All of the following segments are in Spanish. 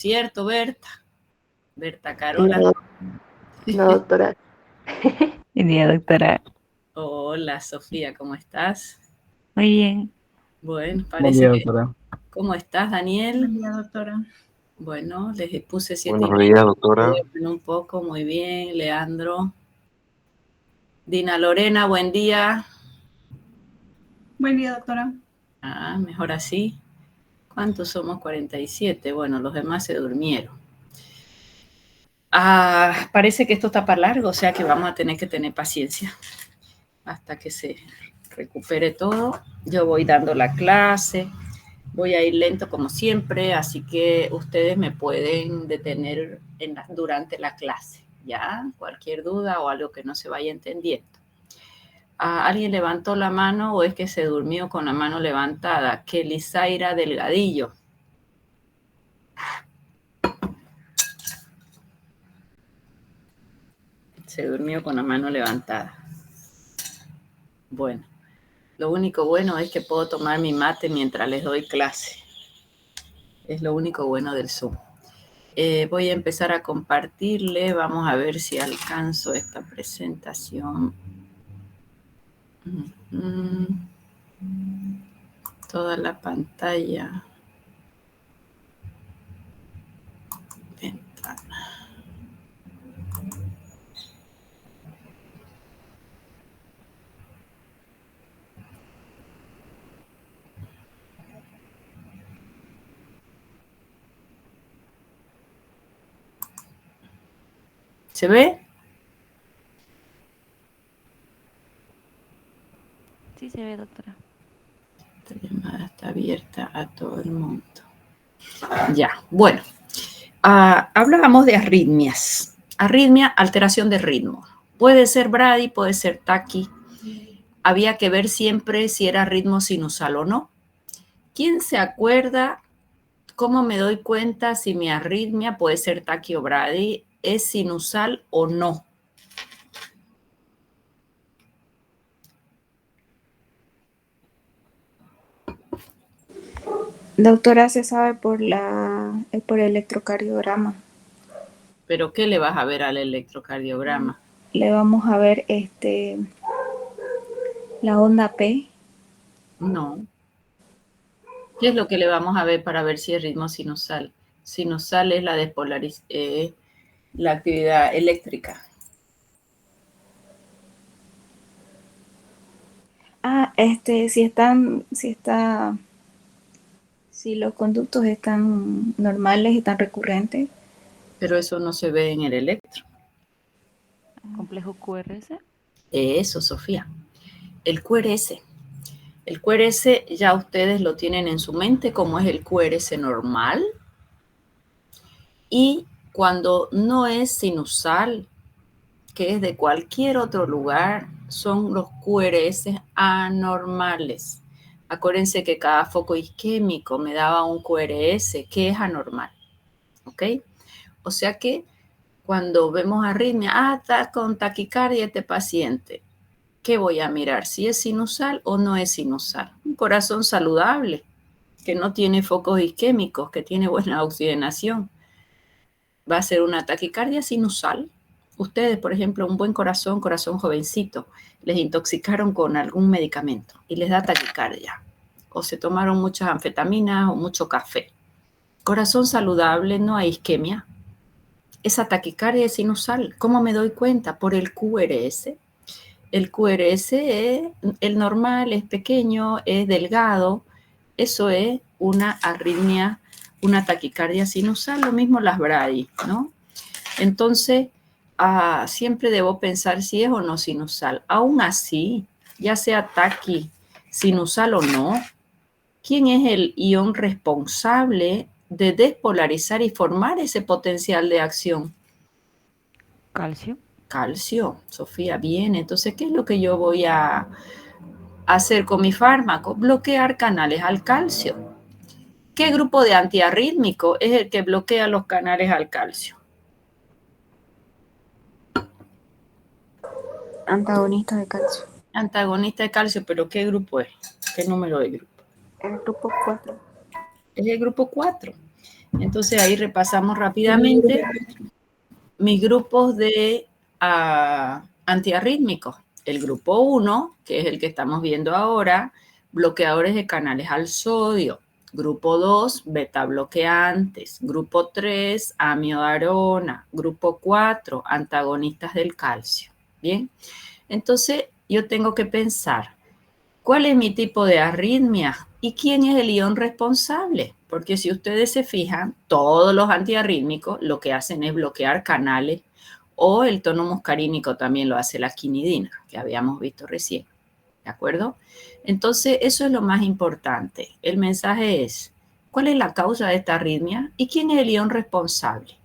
¿Cierto, Berta? Berta Carola. No, no, doctora. Buen día, doctora. Hola, Sofía, ¿cómo estás? Muy bien. Bueno, Buen parece día, que... doctora. ¿Cómo estás, Daniel? Buen día, doctora. Bueno, les puse 7:30. Buenos días, doctora. Un poco, muy bien, Leandro. Dina Lorena, buen día. Buen día, doctora. Ah, mejor así. ¿Cuántos somos? 47. Bueno, los demás se durmieron. Parece que esto está para largo, o sea que vamos a tener que tener paciencia hasta que se recupere todo. Yo voy dando la clase, voy a ir lento como siempre, así que ustedes me pueden detener durante la clase, ¿ya? Cualquier duda o algo que no se vaya entendiendo. ¿Alguien levantó la mano o es que se durmió con la mano levantada? Kelisaira Delgadillo. Se durmió con la mano levantada. Bueno, lo único bueno es que puedo tomar mi mate mientras les doy clase. Es lo único bueno del Zoom. Voy a empezar a compartirle. Vamos a ver si alcanzo esta presentación. Toda la pantalla. Ventana. ¿Se ve? Sí se ve, doctora. Esta llamada está abierta a todo el mundo. Ya, bueno. Hablábamos de arritmias. Arritmia, alteración de ritmo. Puede ser brady, puede ser taqui. Había que ver siempre si era ritmo sinusal o no. ¿Quién se acuerda cómo me doy cuenta si mi arritmia, puede ser taqui o brady, es sinusal o no? Doctora, se sabe por el electrocardiograma. ¿Pero qué le vas a ver al electrocardiograma? Le vamos a ver la onda P. No. ¿Qué es lo que le vamos a ver para ver si es ritmo sinusal? Sinusal es la actividad eléctrica. Si los conductos están normales, están recurrentes. Pero eso no se ve en el electro. ¿Complejo QRS? Eso, Sofía. El QRS. El QRS ya ustedes lo tienen en su mente como es el QRS normal. Y cuando no es sinusal, que es de cualquier otro lugar, son los QRS anormales. Acuérdense que cada foco isquémico me daba un QRS que es anormal. ¿Ok? O sea que cuando vemos arritmia, está con taquicardia este paciente. ¿Qué voy a mirar? ¿Si es sinusal o no es sinusal? Un corazón saludable, que no tiene focos isquémicos, que tiene buena oxigenación. Va a ser una taquicardia sinusal. Ustedes, por ejemplo, un buen corazón jovencito, les intoxicaron con algún medicamento y les da taquicardia. O se tomaron muchas anfetaminas o mucho café. Corazón saludable, no hay isquemia. Esa taquicardia es sinusal. ¿Cómo me doy cuenta? Por el QRS. El QRS es el normal, es pequeño, es delgado. Eso es una arritmia, una taquicardia sinusal, lo mismo las brady, ¿no? Entonces, siempre debo pensar si es o no sinusal. Aún así, ya sea taqui, sinusal o no, ¿quién es el ion responsable de despolarizar y formar ese potencial de acción? Calcio. Calcio, Sofía, bien. Entonces, ¿qué es lo que yo voy a hacer con mi fármaco? Bloquear canales al calcio. ¿Qué grupo de antiarrítmico es el que bloquea los canales al calcio? Antagonistas de calcio. Antagonista de calcio, pero ¿qué grupo es? ¿Qué número de grupo? El grupo 4. Es el grupo 4. Entonces ahí repasamos rápidamente mis grupos de antiarrítmicos. El grupo 1, que es el que estamos viendo ahora, bloqueadores de canales al sodio. Grupo 2, beta bloqueantes. Grupo 3, amiodarona. Grupo 4, antagonistas del calcio. Bien, entonces yo tengo que pensar, ¿cuál es mi tipo de arritmia? ¿Y quién es el ion responsable? Porque si ustedes se fijan, todos los antiarrítmicos lo que hacen es bloquear canales, o el tono muscarínico también lo hace la quinidina, que habíamos visto recién. ¿De acuerdo? Entonces, eso es lo más importante. El mensaje es, ¿cuál es la causa de esta arritmia? ¿Y quién es el ion responsable?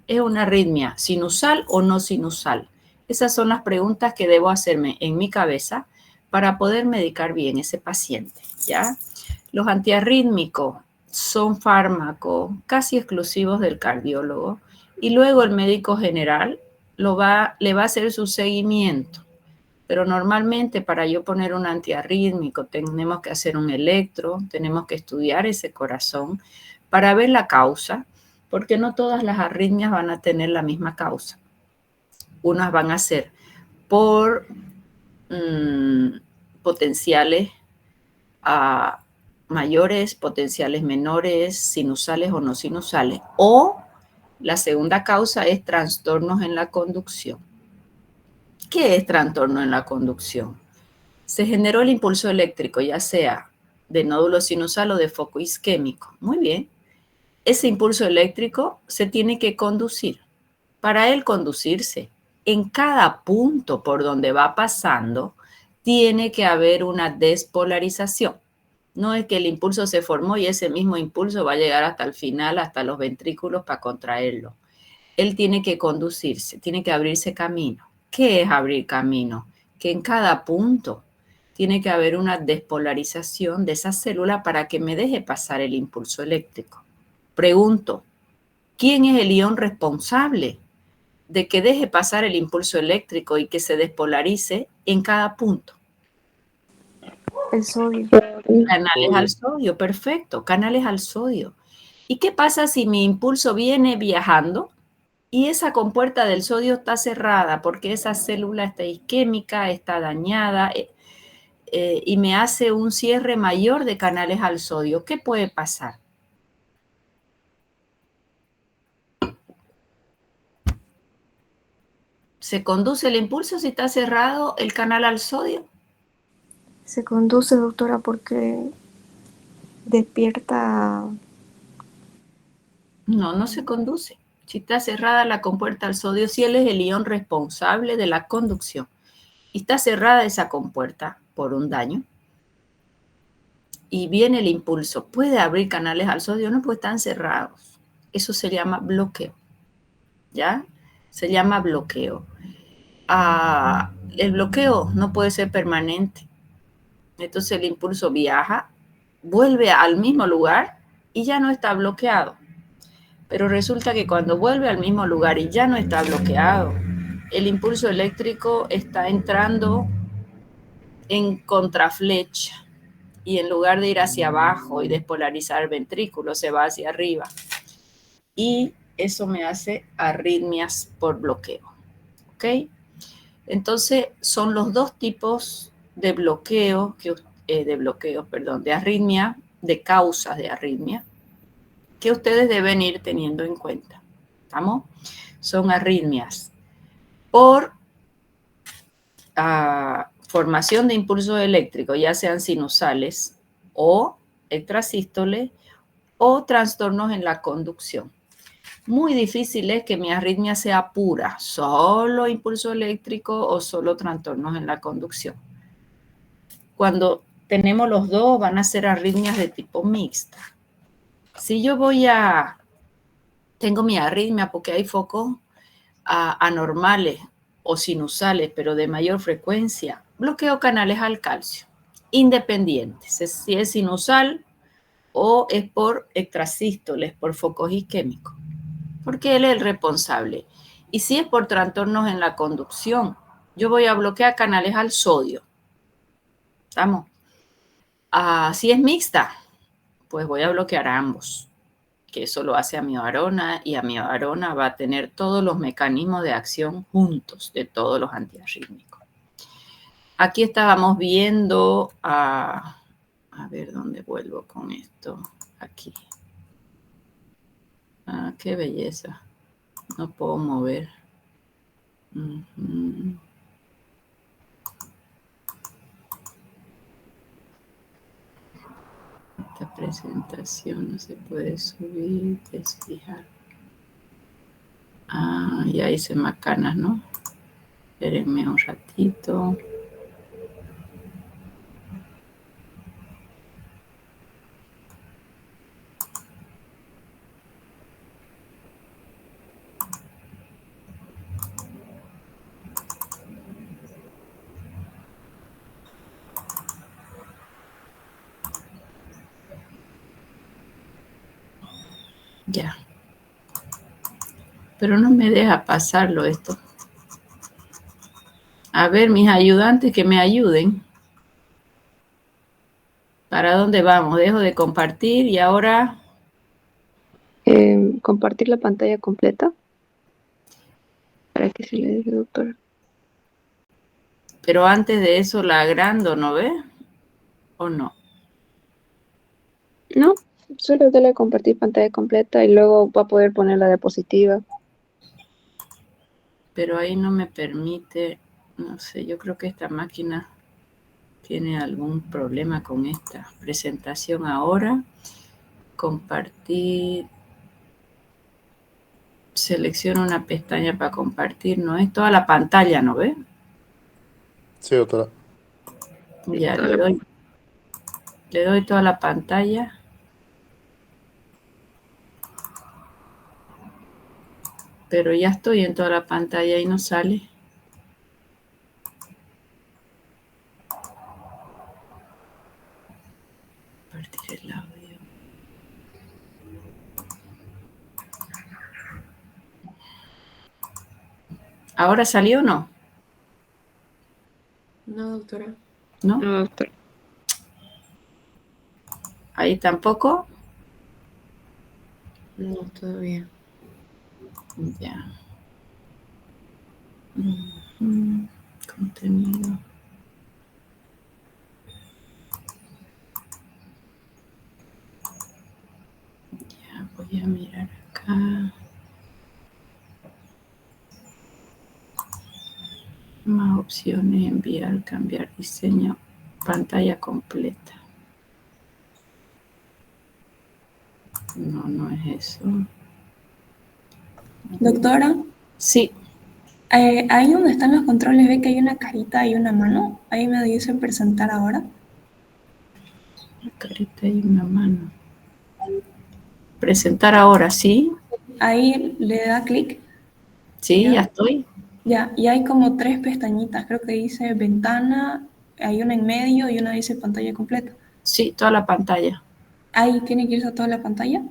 ¿Es una arritmia sinusal o no sinusal? Esas son las preguntas que debo hacerme en mi cabeza para poder medicar bien ese paciente, ¿ya? Los antiarrítmicos son fármacos casi exclusivos del cardiólogo y luego el médico general le va a hacer su seguimiento. Pero normalmente para yo poner un antiarrítmico tenemos que hacer un electro, tenemos que estudiar ese corazón para ver la causa, porque no todas las arritmias van a tener la misma causa. Unas van a ser por potenciales mayores, potenciales menores, sinusales o no sinusales. O la segunda causa es trastornos en la conducción. ¿Qué es trastorno en la conducción? Se generó el impulso eléctrico, ya sea de nódulo sinusal o de foco isquémico. Muy bien. Ese impulso eléctrico se tiene que conducir. Para él conducirse, en cada punto por donde va pasando, tiene que haber una despolarización. No es que el impulso se formó y ese mismo impulso va a llegar hasta el final, hasta los ventrículos para contraerlo. Él tiene que conducirse, tiene que abrirse camino. ¿Qué es abrir camino? Que en cada punto tiene que haber una despolarización de esa célula para que me deje pasar el impulso eléctrico. Pregunto, ¿quién es el ion responsable de que deje pasar el impulso eléctrico y que se despolarice en cada punto? El sodio. Canales al sodio, perfecto, canales al sodio. ¿Y qué pasa si mi impulso viene viajando y esa compuerta del sodio está cerrada porque esa célula está isquémica, está dañada y me hace un cierre mayor de canales al sodio? ¿Qué puede pasar? ¿Se conduce el impulso si está cerrado el canal al sodio? Se conduce, doctora, porque despierta. No, no se conduce. Si está cerrada la compuerta al sodio, si él es el ion responsable de la conducción y está cerrada esa compuerta por un daño y viene el impulso, ¿puede abrir canales al sodio? No, pues están cerrados. Eso se llama bloqueo, ¿ya? Se llama bloqueo. El bloqueo no puede ser permanente. Entonces el impulso viaja, vuelve al mismo lugar y ya no está bloqueado. Pero resulta que cuando vuelve al mismo lugar y ya no está bloqueado, el impulso eléctrico está entrando en contraflecha y en lugar de ir hacia abajo y despolarizar el ventrículo, se va hacia arriba. Y eso me hace arritmias por bloqueo. ¿Ok? Entonces, son los dos tipos de bloqueo, de arritmia, de causas de arritmia, que ustedes deben ir teniendo en cuenta. ¿Estamos? Son arritmias por formación de impulsos eléctricos, ya sean sinusales o extrasístoles o trastornos en la conducción. Muy difícil es que mi arritmia sea pura, solo impulso eléctrico o solo trastornos en la conducción. Cuando tenemos los dos, van a ser arritmias de tipo mixta. Si yo tengo mi arritmia porque hay focos anormales o sinusales, pero de mayor frecuencia, bloqueo canales al calcio, independientes, si es sinusal o es por extrasístoles, por focos isquémicos, porque él es el responsable. Y si es por trastornos en la conducción, yo voy a bloquear canales al sodio. ¿Estamos? Si es mixta, pues voy a bloquear a ambos. que eso lo hace amiodarona, y amiodarona va a tener todos los mecanismos de acción juntos de todos los antiarrítmicos. Aquí estábamos viendo a ver dónde vuelvo con esto. Aquí. Ah, qué belleza. No puedo mover. Esta presentación no se puede subir, desfijar. Ah, ya hice macanas, ¿no? Espérenme un ratito. Ya. Pero no me deja pasarlo esto. A ver, mis ayudantes que me ayuden. ¿Para dónde vamos? Dejo de compartir y ahora... Compartir la pantalla completa. ¿Para qué se le dice, doctora? Pero antes de eso la agrando, ¿no ve? ¿O no? No, solo dale a compartir pantalla completa y luego va a poder poner la diapositiva. Pero ahí no me permite, no sé, yo creo que esta máquina tiene algún problema con esta presentación ahora. Compartir. Selecciono una pestaña para compartir, no es toda la pantalla, ¿no ve? Sí, doctora. Ya le doy toda la pantalla. Pero ya estoy en toda la pantalla y no sale. Compartir el audio. ¿Ahora salió o no? No, doctora. ¿No? No, doctora. Ahí tampoco. No, todavía. Ya. Contenido. Ya, voy a mirar acá. Más opciones, enviar, cambiar diseño, pantalla completa. No, no es eso. Doctora, Sí, ahí donde están los controles, ve que hay una carita y una mano. Ahí me dice presentar ahora. la carita y una mano. Presentar ahora, ¿sí? Ahí le da clic. Sí, Ya. ya estoy. Ya, y hay como 3 pestañitas. Creo que dice ventana, hay una en medio y una dice pantalla completa. Sí, toda la pantalla. Ahí tiene que irse a toda la pantalla.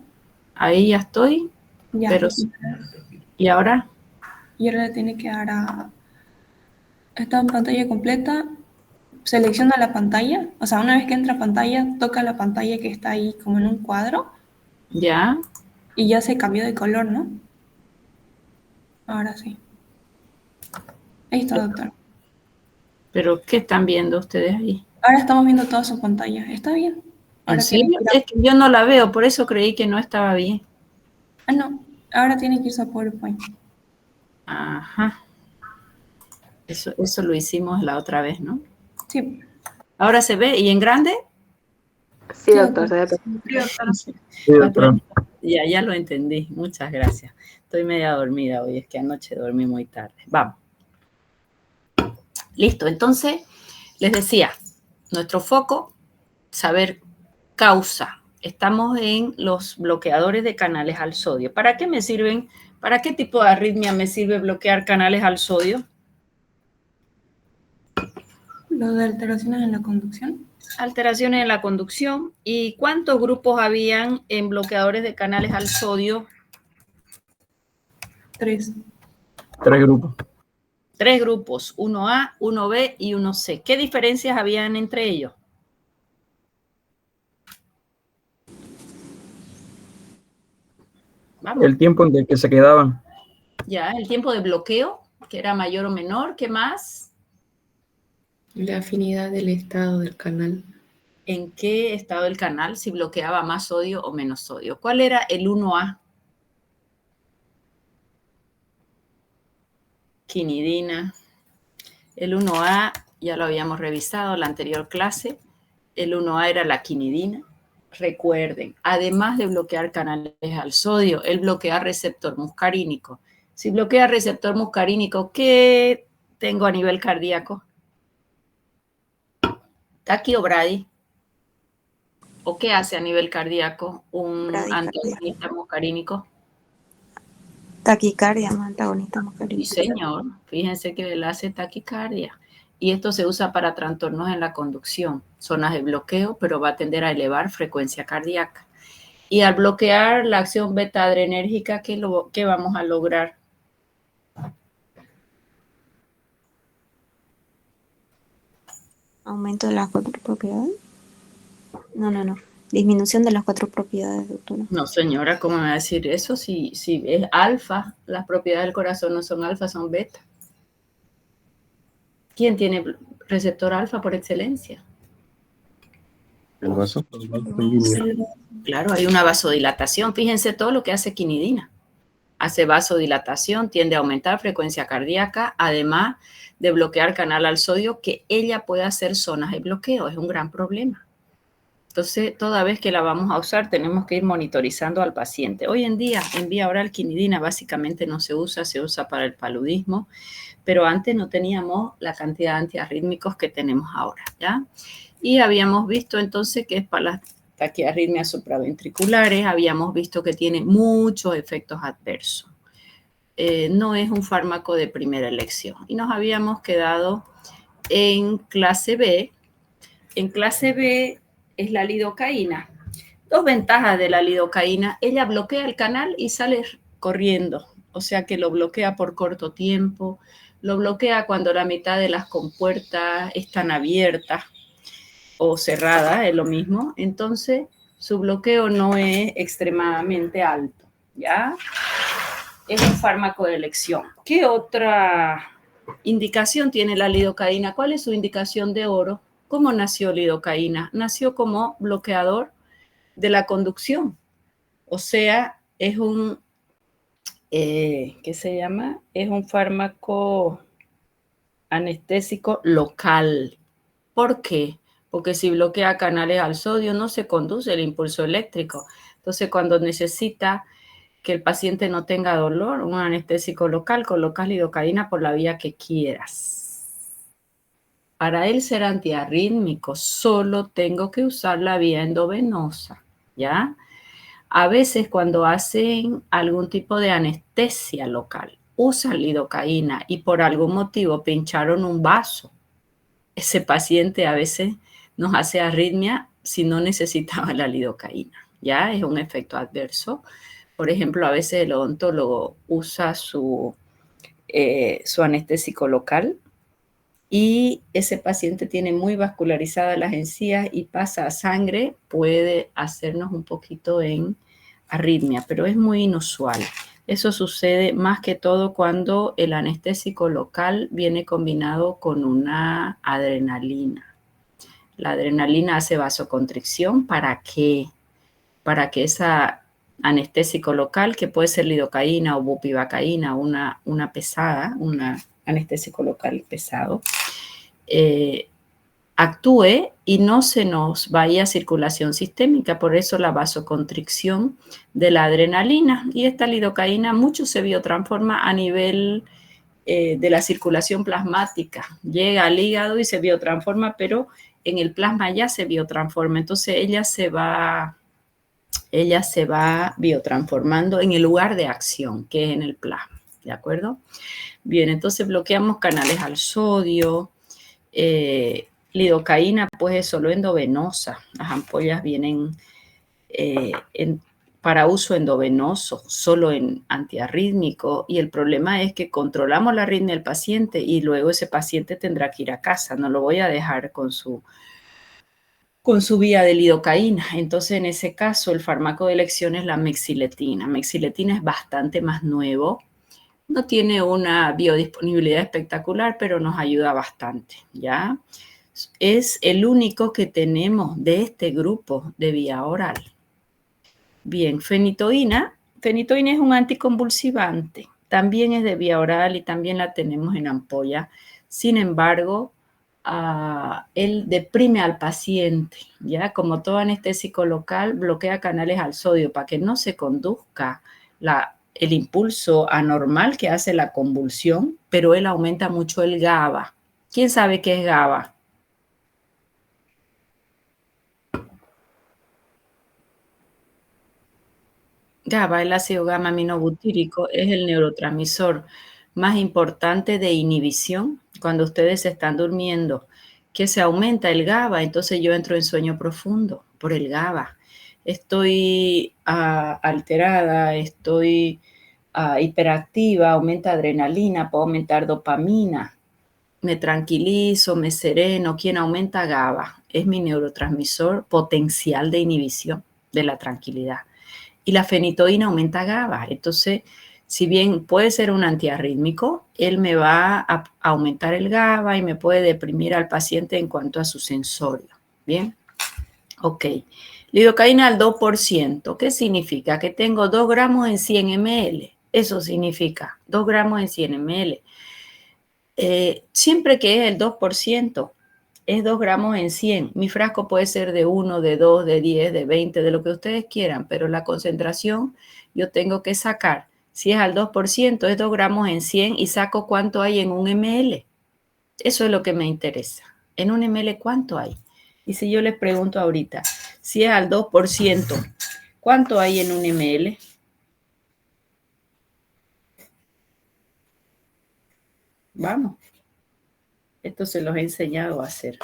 Ahí ya estoy, Ya. pero... ¿Y ahora? Y ahora le tiene que dar a esta pantalla completa. Selecciona la pantalla. O sea, una vez que entra a pantalla, toca la pantalla que está ahí como en un cuadro. Ya. Y ya se cambió de color, ¿no? Ahora sí. Ahí está, doctor. ¿Pero qué están viendo ustedes ahí? Ahora estamos viendo toda su pantalla. ¿Está bien? ¿En Ahora tiene serio? que ir Es que yo no la veo, por eso creí que no estaba bien. no. Ahora tiene que irse a PowerPoint. Ajá. Eso lo hicimos la otra vez, ¿no? Sí. ¿Ahora se ve? ¿Y en grande? Sí, doctor, se ve Sí, doctora. Sí, doctora. Ya lo entendí. Muchas gracias. Estoy media dormida hoy, es que anoche dormí muy tarde. Vamos. Listo, entonces, les decía, nuestro foco, saber causa. Estamos en los bloqueadores de canales al sodio. ¿Para qué me sirven? ¿Para qué tipo de arritmia me sirve bloquear canales al sodio? Lo de alteraciones en la conducción. Alteraciones en la conducción. ¿Y cuántos grupos habían en bloqueadores de canales al sodio? 3. 3 grupos. 3 grupos, 1A, 1B y 1C. ¿Qué diferencias habían entre ellos? Vamos. El tiempo en el que se quedaban. Ya, el tiempo de bloqueo, que era mayor o menor. ¿Qué más? La afinidad del estado del canal. ¿En qué estado del canal? Si bloqueaba más sodio o menos sodio. ¿Cuál era el 1A? Quinidina. El 1A ya lo habíamos revisado en la anterior clase. El 1A era la quinidina. Recuerden, además de bloquear canales al sodio, él bloquea receptor muscarínico. Si bloquea receptor muscarínico, ¿qué tengo a nivel cardíaco? ¿Taqui o bradi? ¿O qué hace a nivel cardíaco un antagonista muscarínico? Taquicardia, antagonista muscarínico. Sí, señor. Fíjense que él hace taquicardia. Y esto se usa para trastornos en la conducción, zonas de bloqueo, pero va a tender a elevar frecuencia cardíaca. Y al bloquear la acción beta-adrenérgica, ¿qué vamos a lograr? Aumento de las 4 propiedades. No. Disminución de las 4 propiedades, doctora. No, señora, ¿cómo me va a decir eso? Si es alfa, las propiedades del corazón no son alfa, son beta. ¿Quién tiene receptor alfa por excelencia? El vaso. Claro, hay una vasodilatación. Fíjense todo lo que hace quinidina. Hace vasodilatación, tiende a aumentar frecuencia cardíaca, además de bloquear canal al sodio, que ella puede hacer zonas de bloqueo. Es un gran problema. Entonces, toda vez que la vamos a usar, tenemos que ir monitorizando al paciente. Hoy en día, en vía oral, quinidina básicamente no se usa para el paludismo, pero antes no teníamos la cantidad de antiarrítmicos que tenemos ahora, ¿ya? Y habíamos visto entonces que es para las taquiarritmias supraventriculares, habíamos visto que tiene muchos efectos adversos. No es un fármaco de primera elección. Y nos habíamos quedado en clase B. En clase B es la lidocaína. Dos ventajas de la lidocaína. Ella bloquea el canal y sale corriendo. O sea que lo bloquea por corto tiempo. Lo bloquea cuando la mitad de las compuertas están abiertas o cerradas, es lo mismo. Entonces, su bloqueo no es extremadamente alto, ¿ya? Es un fármaco de elección. ¿Qué otra indicación tiene la lidocaína? ¿Cuál es su indicación de oro? ¿Cómo nació lidocaína? Nació como bloqueador de la conducción. O sea, es un, ¿qué se llama? Es un fármaco anestésico local. ¿Por qué? Porque si bloquea canales al sodio no se conduce el impulso eléctrico. Entonces, cuando necesita que el paciente no tenga dolor, un anestésico local, colocas lidocaína por la vía que quieras. Para él ser antiarrítmico, solo tengo que usar la vía endovenosa, ¿ya? A veces cuando hacen algún tipo de anestesia local, usan lidocaína y por algún motivo pincharon un vaso. Ese paciente a veces nos hace arritmia si no necesitaba la lidocaína, ¿ya? Es un efecto adverso. Por ejemplo, a veces el odontólogo usa su anestésico local y ese paciente tiene muy vascularizadas las encías y pasa a sangre, puede hacernos un poquito en arritmia, pero es muy inusual. Eso sucede más que todo cuando el anestésico local viene combinado con una adrenalina. La adrenalina hace vasoconstricción. ¿Para qué? Para que esa anestésico local, que puede ser lidocaína o bupivacaína, una pesada, un anestésico local pesado, actúe y no se nos vaya a circulación sistémica. Por eso la vasoconstricción de la adrenalina. Y esta lidocaína mucho se biotransforma a nivel de la circulación plasmática. Llega al hígado y se biotransforma, pero en el plasma ya se biotransforma. Entonces ella se va biotransformando en el lugar de acción, que es en el plasma, ¿de acuerdo? Bien, entonces bloqueamos canales al sodio. Lidocaína, pues es solo endovenosa. Las ampollas vienen para uso endovenoso, solo en antiarrítmico, y el problema es que controlamos la arritmia del paciente y luego ese paciente tendrá que ir a casa. No lo voy a dejar con su con su vía de lidocaína. Entonces, en ese caso, el fármaco de elección es la mexiletina. Mexiletina es bastante más nuevo. No tiene una biodisponibilidad espectacular, pero nos ayuda bastante, ¿ya? Es el único que tenemos de este grupo de vía oral. Bien, fenitoína. Fenitoína es un anticonvulsivante. También es de vía oral y también la tenemos en ampolla. Sin embargo, él deprime al paciente, ¿ya? Como todo anestésico local, bloquea canales al sodio para que no se conduzca el impulso anormal que hace la convulsión, pero él aumenta mucho el GABA. ¿Quién sabe qué es GABA? GABA, el ácido gamma aminobutírico, es el neurotransmisor más importante de inhibición cuando ustedes están durmiendo, que se aumenta el GABA, entonces yo entro en sueño profundo por el GABA. Estoy alterada, estoy hiperactiva, aumenta adrenalina, puedo aumentar dopamina, me tranquilizo, me sereno. ¿Quién aumenta? GABA. Es mi neurotransmisor potencial de inhibición de la tranquilidad. Y la fenitoína aumenta GABA. Entonces, si bien puede ser un antiarrítmico, él me va a aumentar el GABA y me puede deprimir al paciente en cuanto a su sensorio. ¿Bien? Ok. Lidocaína al 2%. ¿Qué significa? Que tengo 2 gramos en 100 ml. Eso significa 2 gramos en 100 ml. Siempre que es el 2%, es 2 gramos en 100. Mi frasco puede ser de 1, de 2, de 10, de 20, de lo que ustedes quieran, pero la concentración yo tengo que sacar. Si es al 2%, es 2 gramos en 100 y saco cuánto hay en un ml. Eso es lo que me interesa. En un ml, ¿cuánto hay? Y si yo les pregunto ahorita, si es al 2%, ¿cuánto hay en un ml? Vamos. Esto se los he enseñado a hacer.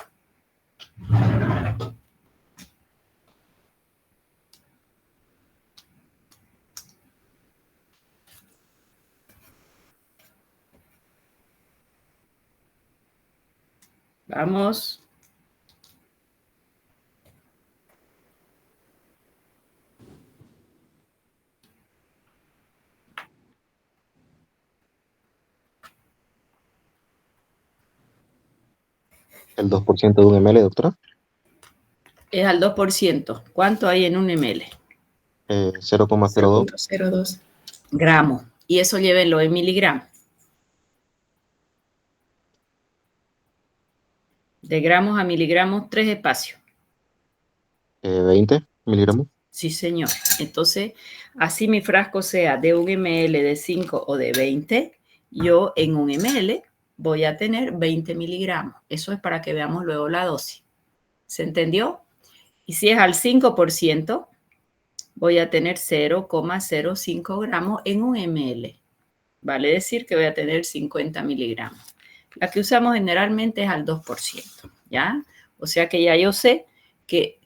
Vamos. El 2% de un ml, doctora. Es al 2%. ¿Cuánto hay en un ml? 0,02. 0.02. Gramos. Y eso llévenlo en miligramos. De gramos a miligramos, 3 espacios. 20 miligramos. Sí, señor. Entonces, así mi frasco sea de un ml, de 5 o de 20, yo en un ml voy a tener 20 miligramos. Eso es para que veamos luego la dosis. ¿Se entendió? Y si es al 5%, voy a tener 0,05 gramos en un ml. Vale decir que voy a tener 50 miligramos. La que usamos generalmente es al 2%, ¿ya? O sea que ya yo sé que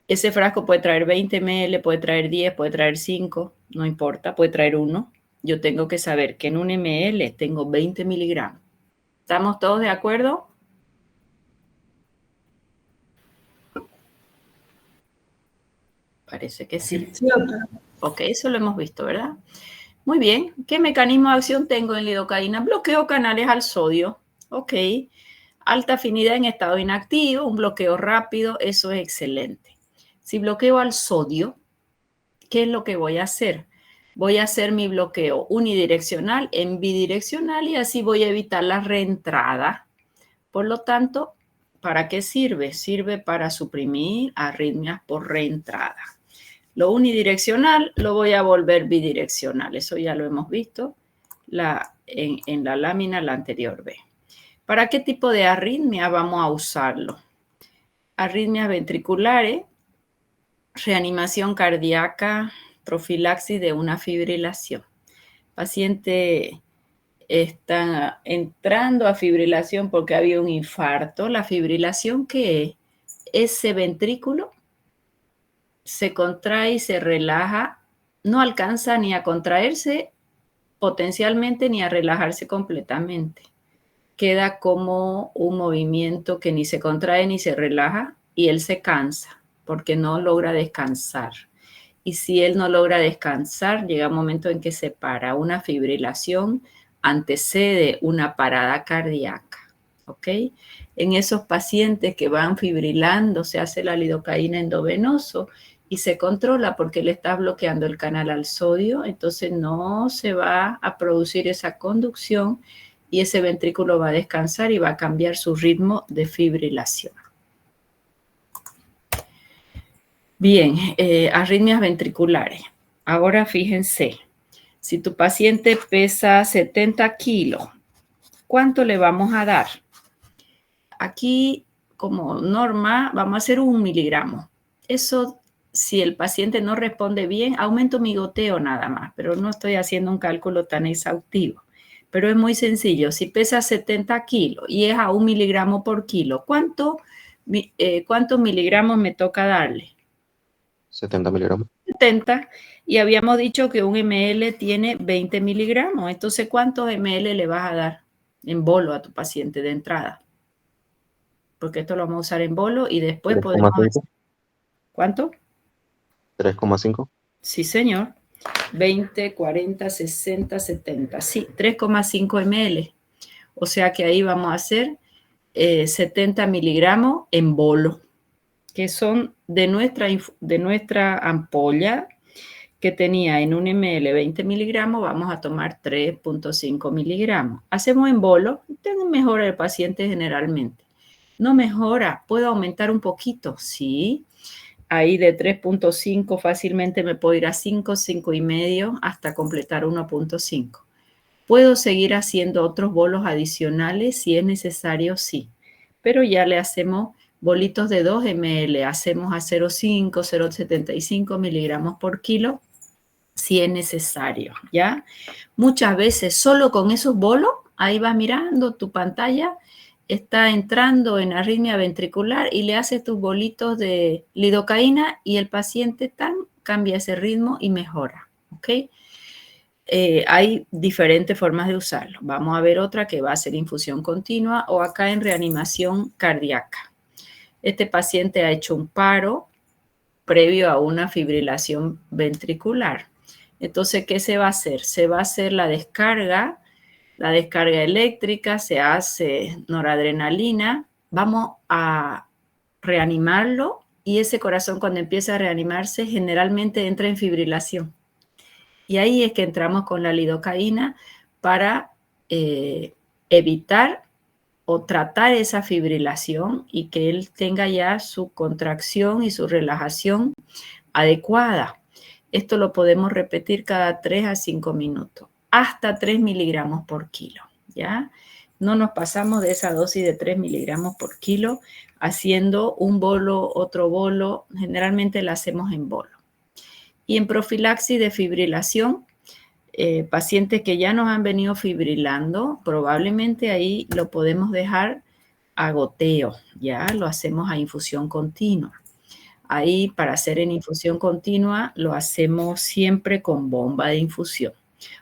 ese frasco puede traer 20 ml, puede traer 10, puede traer 5, no importa, puede traer 1. Yo tengo que saber que en un ml tengo 20 miligramos. ¿Estamos todos de acuerdo? Parece que sí. Sí, doctora. Ok, eso lo hemos visto, ¿verdad? Muy bien. ¿Qué mecanismo de acción tengo en lidocaína? Bloqueo canales al sodio. Ok. Alta afinidad en estado inactivo, un bloqueo rápido, eso es excelente. Si bloqueo al sodio, ¿qué es lo que voy a hacer? Voy a hacer mi bloqueo unidireccional en bidireccional y así voy a evitar la reentrada. Por lo tanto, ¿para qué sirve? Sirve para suprimir arritmias por reentrada. Lo unidireccional lo voy a volver bidireccional. Eso ya lo hemos visto en la lámina la anterior vez. ¿Para qué tipo de arritmia vamos a usarlo? Arritmias ventriculares, reanimación cardíaca, profilaxis de una fibrilación. Paciente está entrando a fibrilación porque había un infarto. ¿La fibrilación qué es? Ese ventrículo se contrae y se relaja, no alcanza ni a contraerse potencialmente ni a relajarse completamente. Queda como un movimiento que ni se contrae ni se relaja, y él se cansa porque no logra descansar. Y si él no logra descansar, llega un momento en que se para. Una fibrilación antecede una parada cardíaca, ¿ok? En esos pacientes que van fibrilando, se hace la lidocaína endovenoso y se controla porque le está bloqueando el canal al sodio, entonces no se va a producir esa conducción y ese ventrículo va a descansar y va a cambiar su ritmo de fibrilación. Bien, arritmias ventriculares. Ahora fíjense, si tu paciente pesa 70 kilos, ¿cuánto le vamos a dar? Aquí, como norma, vamos a hacer 1 miligramo. Eso, si el paciente no responde bien, aumento mi goteo nada más, pero no estoy haciendo un cálculo tan exhaustivo. Pero es muy sencillo. Si pesa 70 kilos y es a 1 miligramo por kilo, ¿cuántos miligramos me toca darle? 70 miligramos. 70, y habíamos dicho que un ml tiene 20 miligramos. Entonces, ¿cuántos ml le vas a dar en bolo a tu paciente de entrada? Porque esto lo vamos a usar en bolo y después podemos... 3,5. ¿Cuánto? 3,5. Sí, señor. 20, 40, 60, 70. Sí, 3,5 ml. O sea que ahí vamos a hacer 70 miligramos en bolo, que son de nuestra ampolla que tenía en 1 ml 20 miligramos, vamos a tomar 3,5 miligramos. Hacemos en bolo, mejora el paciente generalmente. No mejora, puedo aumentar un poquito, sí. Ahí de 3,5 fácilmente me puedo ir a 5, 5,5 hasta completar 1,5. Puedo seguir haciendo otros bolos adicionales si es necesario, sí. Pero ya le hacemos bolitos de 2 ml, hacemos a 0,5, 0,75 miligramos por kilo si es necesario, ¿ya? Muchas veces solo con esos bolos, ahí vas mirando tu pantalla, está entrando en arritmia ventricular y le haces tus bolitos de lidocaína y el paciente cambia ese ritmo y mejora, ¿ok? Hay diferentes formas de usarlo. Vamos a ver otra que va a ser infusión continua o acá en reanimación cardíaca. Este paciente ha hecho un paro previo a una fibrilación ventricular. Entonces, ¿qué se va a hacer? Se va a hacer la descarga eléctrica, se hace noradrenalina, vamos a reanimarlo y ese corazón cuando empieza a reanimarse generalmente entra en fibrilación. Y ahí es que entramos con la lidocaína para evitar o tratar esa fibrilación y que él tenga ya su contracción y su relajación adecuada. Esto lo podemos repetir cada 3 a 5 minutos, hasta 3 miligramos por kilo, ¿ya? No nos pasamos de esa dosis de 3 miligramos por kilo haciendo un bolo, otro bolo, generalmente la hacemos en bolo. Y en profilaxis de fibrilación, pacientes que ya nos han venido fibrilando, probablemente ahí lo podemos dejar a goteo, ya lo hacemos a infusión continua. Ahí para hacer en infusión continua lo hacemos siempre con bomba de infusión.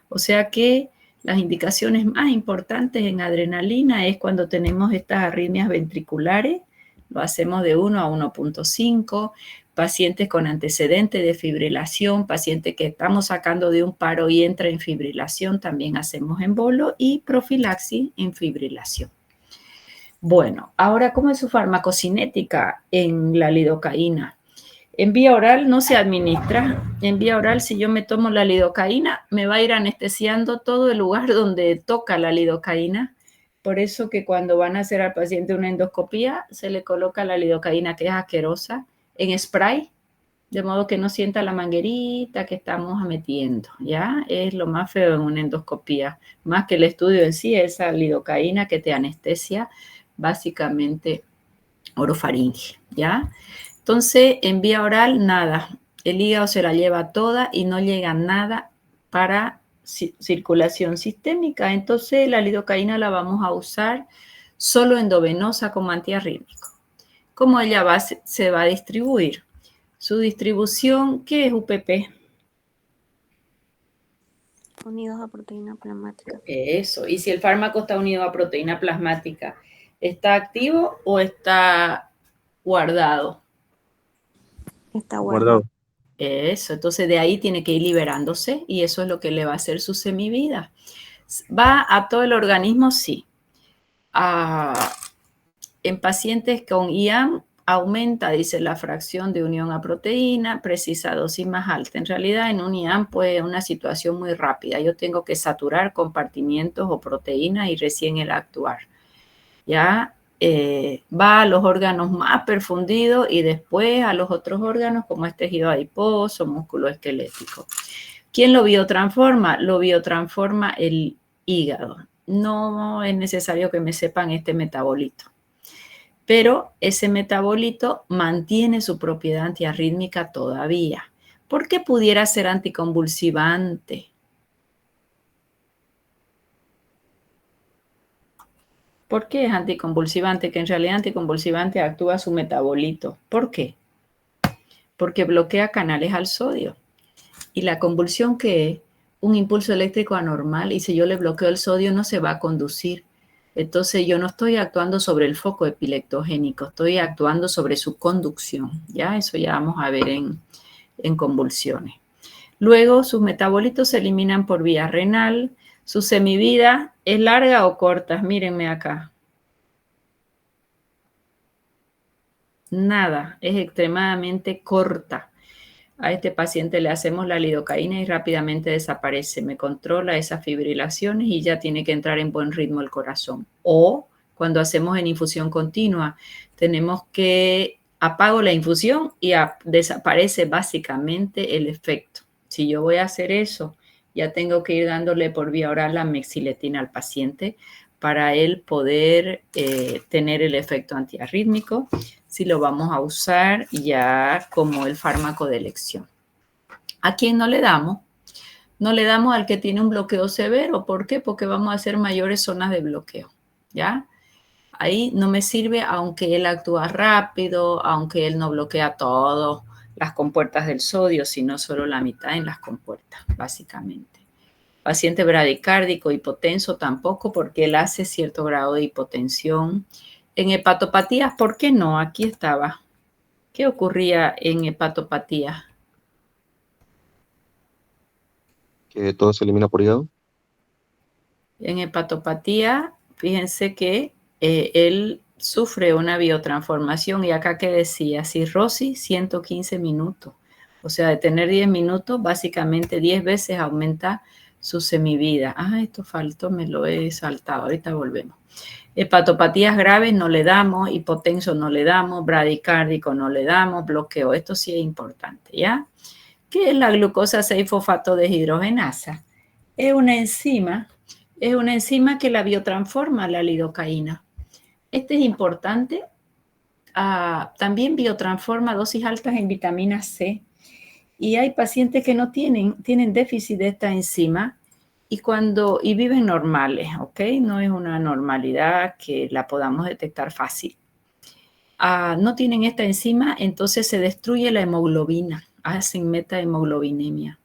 O sea que las indicaciones más importantes en adrenalina es cuando tenemos estas arritmias ventriculares, lo hacemos de 1 a 1,5, pacientes con antecedentes de fibrilación, pacientes que estamos sacando de un paro y entra en fibrilación, también hacemos en bolo y profilaxis en fibrilación. Bueno, ahora, ¿cómo es su farmacocinética en la lidocaína? En vía oral no se administra. En vía oral, si yo me tomo la lidocaína, me va a ir anestesiando todo el lugar donde toca la lidocaína. Por eso que cuando van a hacer al paciente una endoscopía, se le coloca la lidocaína, que es asquerosa, en spray, de modo que no sienta la manguerita que estamos metiendo, ¿ya? Es lo más feo en una endoscopía, más que el estudio en sí, esa lidocaína que te anestesia básicamente orofaringe, ¿ya? Entonces, en vía oral, nada. El hígado se la lleva toda y no llega nada para circulación sistémica. Entonces, la lidocaína la vamos a usar solo endovenosa como antiarrítmico. ¿Cómo ella se va a distribuir? Su distribución, ¿qué es UPP? Unidos a proteína plasmática. Eso. Y si el fármaco está unido a proteína plasmática, ¿está activo o está guardado. Está guardado. Guardado. Eso, entonces de ahí tiene que ir liberándose y eso es lo que le va a hacer su semivida. ¿Va a todo el organismo? Sí. En pacientes con IAM aumenta, dice, la fracción de unión a proteína, precisa dosis más alta. En realidad, en un IAM, pues, una situación muy rápida. Yo tengo que saturar compartimientos o proteínas y recién el actuar. Ya va a los órganos más perfundidos y después a los otros órganos como es tejido adiposo, músculo esquelético. ¿Quién lo biotransforma? Lo biotransforma el hígado. No es necesario que me sepan este metabolito. Pero ese metabolito mantiene su propiedad antiarrítmica todavía. ¿Por qué pudiera ser anticonvulsivante? ¿Por qué es anticonvulsivante? Que en realidad anticonvulsivante actúa su metabolito. ¿Por qué? Porque bloquea canales al sodio. Y la convulsión, que es un impulso eléctrico anormal, y si yo le bloqueo el sodio no se va a conducir. Entonces yo no estoy actuando sobre el foco epileptogénico, estoy actuando sobre su conducción. Ya eso ya vamos a ver en convulsiones. Luego sus metabolitos se eliminan por vía renal. Su semivida es larga o corta. Mírenme acá. Nada, es extremadamente corta. A este paciente le hacemos la lidocaína y rápidamente desaparece. Me controla esas fibrilaciones y ya tiene que entrar en buen ritmo el corazón. O cuando hacemos en infusión continua, tenemos que apago la infusión y desaparece básicamente el efecto. Si yo voy a hacer eso, ya tengo que ir dándole por vía oral la mexiletina al paciente para él poder tener el efecto antiarrítmico, si lo vamos a usar ya como el fármaco de elección. ¿A quién no le damos? No le damos al que tiene un bloqueo severo. ¿Por qué? Porque vamos a hacer mayores zonas de bloqueo, ¿ya? Ahí no me sirve aunque él actúa rápido, aunque él no bloquea todo, las compuertas del sodio, sino solo la mitad en las compuertas, básicamente. Paciente bradicárdico, hipotenso tampoco, porque él hace cierto grado de hipotensión. En hepatopatías, ¿por qué no? Aquí estaba. ¿Qué ocurría en hepatopatías? Que todo se elimina por hígado. En hepatopatía, fíjense que él sufre una biotransformación y acá que decía, cirrosis 115 minutos. O sea, de tener 10 minutos, básicamente 10 veces aumenta su semivida. Esto faltó, me lo he saltado. Ahorita volvemos. Hepatopatías graves no le damos, hipotenso no le damos, bradicárdico no le damos, bloqueo. Esto sí es importante, ¿ya? ¿Qué es la glucosa 6-fosfato deshidrogenasa? Es una enzima que la biotransforma la lidocaína. Este es importante. También biotransforma dosis altas en vitamina C. Y hay pacientes que no tienen déficit de esta enzima y viven normales, ¿ok? No es una normalidad que la podamos detectar fácil. No tienen esta enzima, entonces se destruye la hemoglobina, hacen metahemoglobinemia.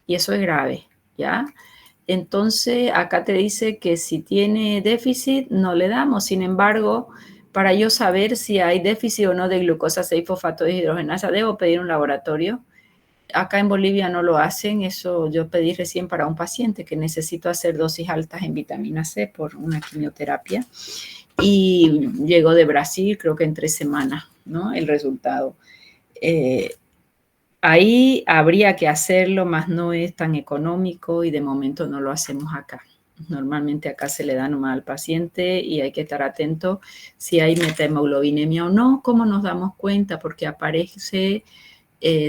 Y eso es grave, ¿ya? Entonces, acá te dice que si tiene déficit, no le damos. Sin embargo, para yo saber si hay déficit o no de glucosa 6-fosfato deshidrogenasa, debo pedir un laboratorio. Acá en Bolivia no lo hacen, eso yo pedí recién para un paciente que necesito hacer dosis altas en vitamina C por una quimioterapia y llegó de Brasil, creo que en 3 semanas, ¿no? El resultado. Ahí habría que hacerlo, más no es tan económico y de momento no lo hacemos acá. Normalmente acá se le da nomás al paciente y hay que estar atento si hay metahemoglobinemia o no. ¿Cómo nos damos cuenta? Porque aparece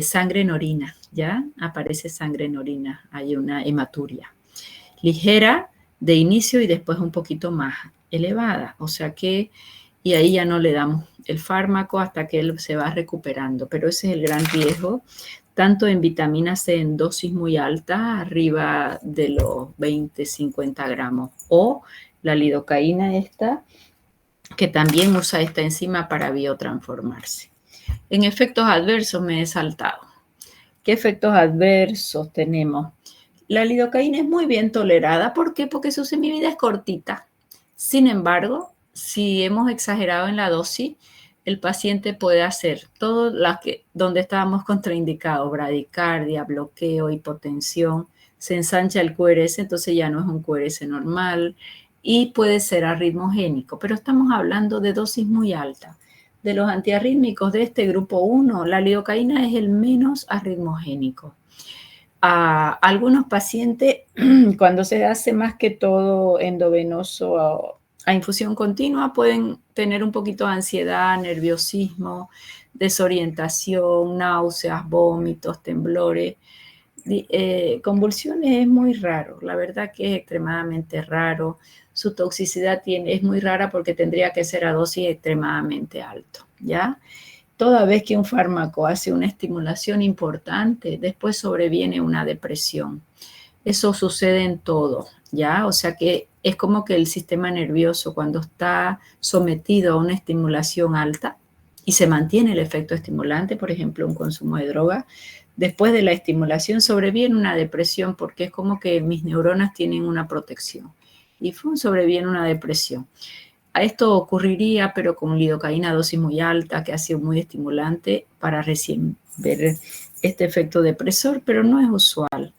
sangre en orina, ¿ya? Aparece sangre en orina, hay una hematuria ligera de inicio y después un poquito más elevada, o sea que, y ahí ya no le damos el fármaco hasta que él se va recuperando, pero ese es el gran riesgo, tanto en vitamina C en dosis muy altas, arriba de los 20-50 gramos, o la lidocaína esta, que también usa esta enzima para biotransformarse. En efectos adversos me he saltado. ¿Qué efectos adversos tenemos? La lidocaína es muy bien tolerada. ¿Por qué? Porque su semivida es cortita. Sin embargo, si hemos exagerado en la dosis, el paciente puede hacer todo donde estábamos contraindicados, bradicardia, bloqueo, hipotensión, se ensancha el QRS, entonces ya no es un QRS normal y puede ser arritmogénico, pero estamos hablando de dosis muy alta. De los antiarrítmicos de este grupo 1, la lidocaína es el menos arritmogénico. A algunos pacientes, cuando se hace más que todo endovenoso a infusión continua, pueden tener un poquito de ansiedad, nerviosismo, desorientación, náuseas, vómitos, temblores. Convulsiones es muy raro, la verdad que es extremadamente raro. Su toxicidad es muy rara porque tendría que ser a dosis extremadamente alto, ¿ya? Toda vez que un fármaco hace una estimulación importante, después sobreviene una depresión. Eso sucede en todo, ¿ya? O sea que es como que el sistema nervioso cuando está sometido a una estimulación alta y se mantiene el efecto estimulante, por ejemplo, un consumo de droga, después de la estimulación sobreviene una depresión porque es como que mis neuronas tienen una protección y sobreviene una depresión. A esto ocurriría, pero con lidocaína a dosis muy alta, que ha sido muy estimulante para recién ver este efecto depresor, pero no es usual.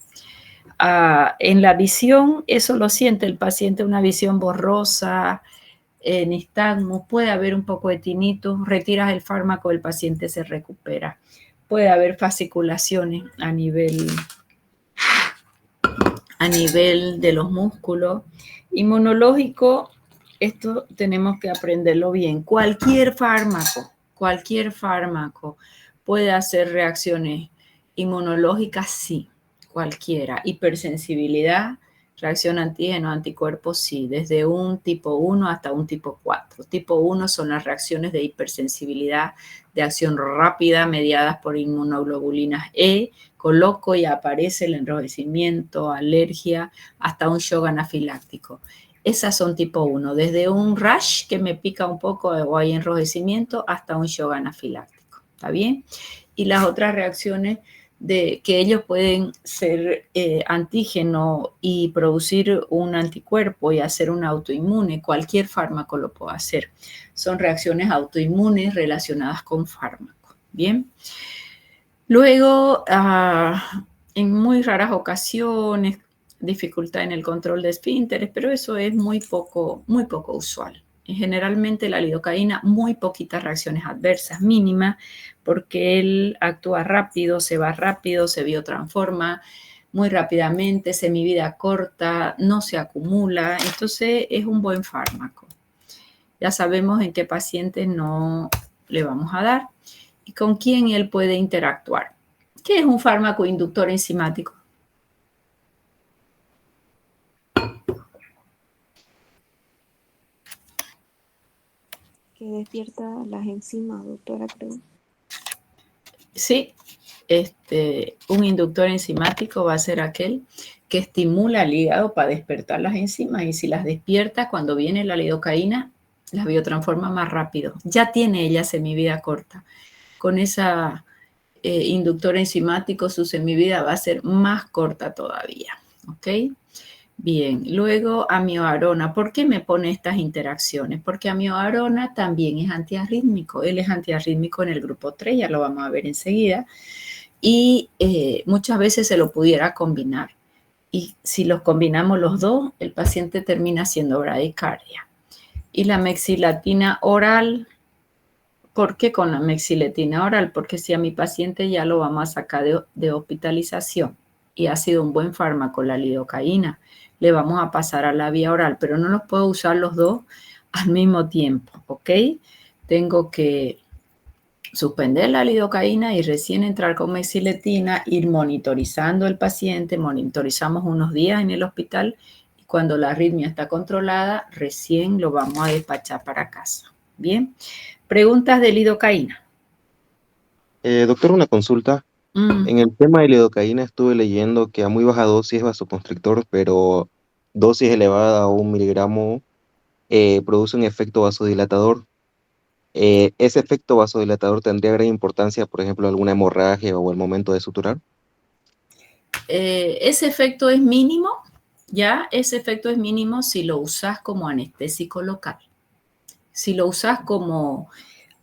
En la visión, eso lo siente el paciente, una visión borrosa, nistagmus, puede haber un poco de tinnitus, retiras el fármaco, el paciente se recupera. Puede haber fasciculaciones a nivel de los músculos. Inmunológico, esto tenemos que aprenderlo bien. Cualquier fármaco puede hacer reacciones inmunológicas, sí, cualquiera. Hipersensibilidad, reacción antígeno, anticuerpos, sí, desde un tipo 1 hasta un tipo 4. Tipo 1 son las reacciones de hipersensibilidad de acción rápida mediadas por inmunoglobulinas E, coloco y aparece el enrojecimiento, alergia, hasta un shock anafiláctico. Esas son tipo 1, desde un rash que me pica un poco o hay enrojecimiento hasta un shock anafiláctico, ¿está bien? Y las otras reacciones que ellos pueden ser antígeno y producir un anticuerpo y hacer un autoinmune, cualquier fármaco lo puede hacer. Son reacciones autoinmunes relacionadas con fármacos, ¿bien? Luego, en muy raras ocasiones, dificultad en el control de esfínteres, pero eso es muy poco usual. Generalmente la lidocaína, muy poquitas reacciones adversas, mínimas, porque él actúa rápido, se va rápido, se biotransforma muy rápidamente, semivida corta, no se acumula, entonces es un buen fármaco. Ya sabemos en qué pacientes no le vamos a dar y con quién él puede interactuar. ¿Qué es un fármaco inductor enzimático? Que despierta las enzimas, doctora, creo. Sí, un inductor enzimático va a ser aquel que estimula al hígado para despertar las enzimas y si las despierta, cuando viene la lidocaína, las biotransforma más rápido. Ya tiene ella semivida corta. Con esa inductor enzimático, su semivida va a ser más corta todavía. ¿Ok? Bien, luego amiodarona. ¿Por qué me pone estas interacciones? Porque amiodarona también es antiarrítmico. Él es antiarrítmico en el grupo 3, ya lo vamos a ver enseguida. Y muchas veces se lo pudiera combinar. Y si los combinamos los dos, el paciente termina siendo bradicardia. Y la mexilatina oral, ¿por qué con la mexiletina oral? Porque si a mi paciente ya lo vamos a sacar de hospitalización y ha sido un buen fármaco la lidocaína, le vamos a pasar a la vía oral, pero no los puedo usar los dos al mismo tiempo, ¿ok? Tengo que suspender la lidocaína y recién entrar con mexiletina, ir monitorizando el paciente, monitorizamos unos días en el hospital y cuando la arritmia está controlada, recién lo vamos a despachar para casa. Bien, preguntas de lidocaína. Doctor, una consulta. En el tema de lidocaína estuve leyendo que a muy baja dosis es vasoconstrictor, pero dosis elevada a 1 miligramo produce un efecto vasodilatador. ¿Ese efecto vasodilatador tendría gran importancia, por ejemplo, alguna hemorragia o el momento de suturar? Ese efecto es mínimo, ¿ya? Ese efecto es mínimo si lo usas como anestésico local. Si lo usas como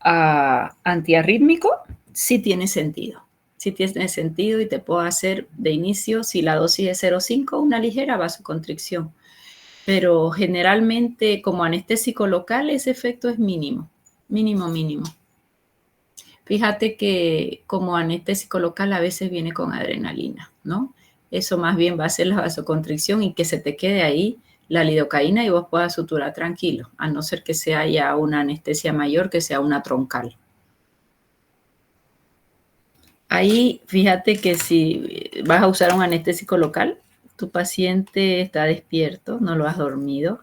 antiarrítmico, sí tiene sentido. Sí tiene sentido y te puedo hacer de inicio, si la dosis es 0,5, una ligera vasoconstricción. Pero generalmente como anestésico local ese efecto es mínimo, mínimo. Fíjate que como anestésico local a veces viene con adrenalina, ¿no? Eso más bien va a ser la vasoconstricción y que se te quede ahí la lidocaína y vos puedas suturar tranquilo, a no ser que sea ya una anestesia mayor, que sea una troncal. Ahí, fíjate que si vas a usar un anestésico local, tu paciente está despierto, no lo has dormido,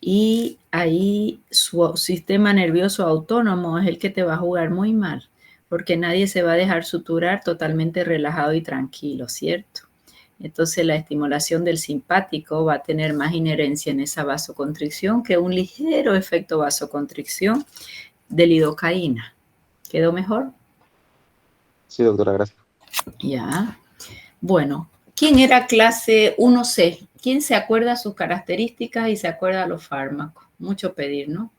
y ahí su sistema nervioso autónomo es el que te va a jugar muy mal, porque nadie se va a dejar suturar totalmente relajado y tranquilo, ¿cierto? Entonces la estimulación del simpático va a tener más inherencia en esa vasoconstricción que un ligero efecto vasoconstricción de lidocaína. ¿Quedó mejor? Sí, doctora, gracias. Ya. Bueno, ¿quién era clase 1C? ¿Quién se acuerda sus características y se acuerda los fármacos? Mucho pedir, ¿no?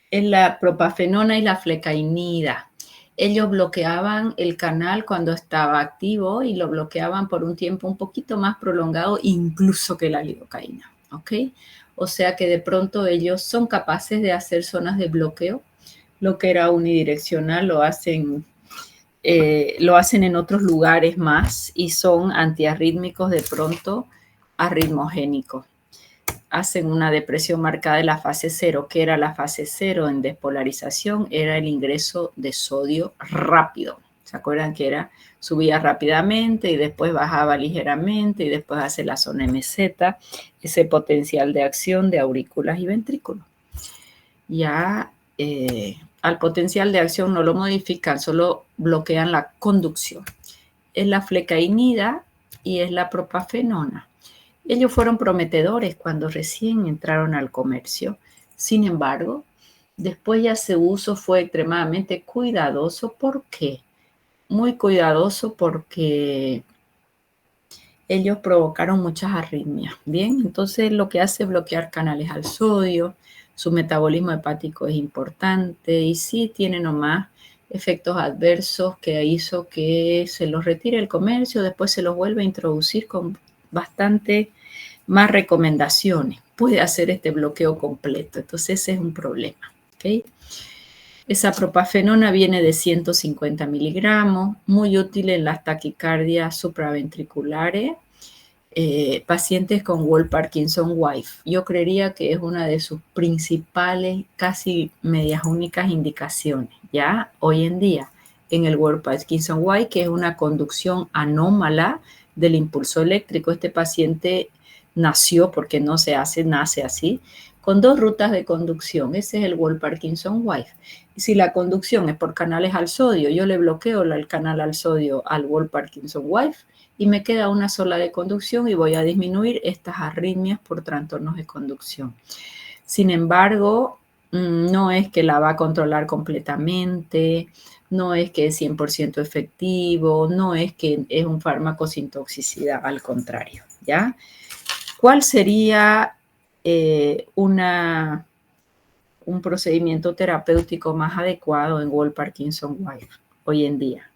Es la propafenona y la flecainida. Ellos bloqueaban el canal cuando estaba activo y lo bloqueaban por un tiempo un poquito más prolongado, incluso que la lidocaína, ¿ok? O sea que de pronto ellos son capaces de hacer zonas de bloqueo. Lo que era unidireccional lo hacen en otros lugares más y son antiarrítmicos de pronto arritmogénicos. Hacen una depresión marcada de la fase 0, que era la fase 0 en despolarización, era el ingreso de sodio rápido. ¿Se acuerdan que era subía rápidamente y después bajaba ligeramente y después hace la zona MZ, ese potencial de acción de aurículas y ventrículos? Ya al potencial de acción no lo modifican, solo bloquean la conducción. Es la flecainida y es la propafenona. Ellos fueron prometedores cuando recién entraron al comercio. Sin embargo, después ya su uso fue extremadamente cuidadoso. ¿Por qué? Muy cuidadoso porque ellos provocaron muchas arritmias. Bien, entonces lo que hace es bloquear canales al sodio. Su metabolismo hepático es importante y sí tiene nomás efectos adversos que hizo que se los retire el comercio, después se los vuelve a introducir con bastante más recomendaciones. Puede hacer este bloqueo completo, entonces ese es un problema, ¿ok? Esa propafenona viene de 150 miligramos, muy útil en las taquicardias supraventriculares, pacientes con Wolff-Parkinson-White. Yo creería que es una de sus principales, casi medias únicas indicaciones, ya hoy en día, en el Wolff-Parkinson-White, que es una conducción anómala del impulso eléctrico. Este paciente nació, porque no se hace, nace así, con 2 rutas de conducción. Ese es el Wolff-Parkinson-White. Y si la conducción es por canales al sodio, yo le bloqueo el canal al sodio al Wolff-Parkinson-White y me queda una sola de conducción y voy a disminuir estas arritmias por trastornos de conducción. Sin embargo, no es que la va a controlar completamente, no es que es 100% efectivo, no es que es un fármaco sin toxicidad, al contrario, ¿ya? ¿Cuál sería un procedimiento terapéutico más adecuado en Wolff-Parkinson-White hoy en día?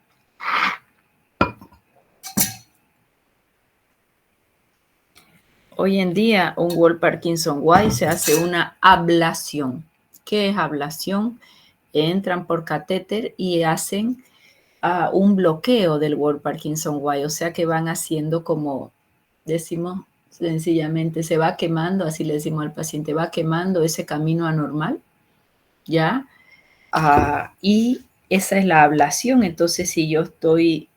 Hoy en día, un Wolff-Parkinson-White se hace una ablación. ¿Qué es ablación? Entran por catéter y hacen un bloqueo del Wolff-Parkinson-White, o sea que van haciendo como, decimos sencillamente, se va quemando, así le decimos al paciente, va quemando ese camino anormal, ¿ya? Y esa es la ablación. Entonces, si yo estoy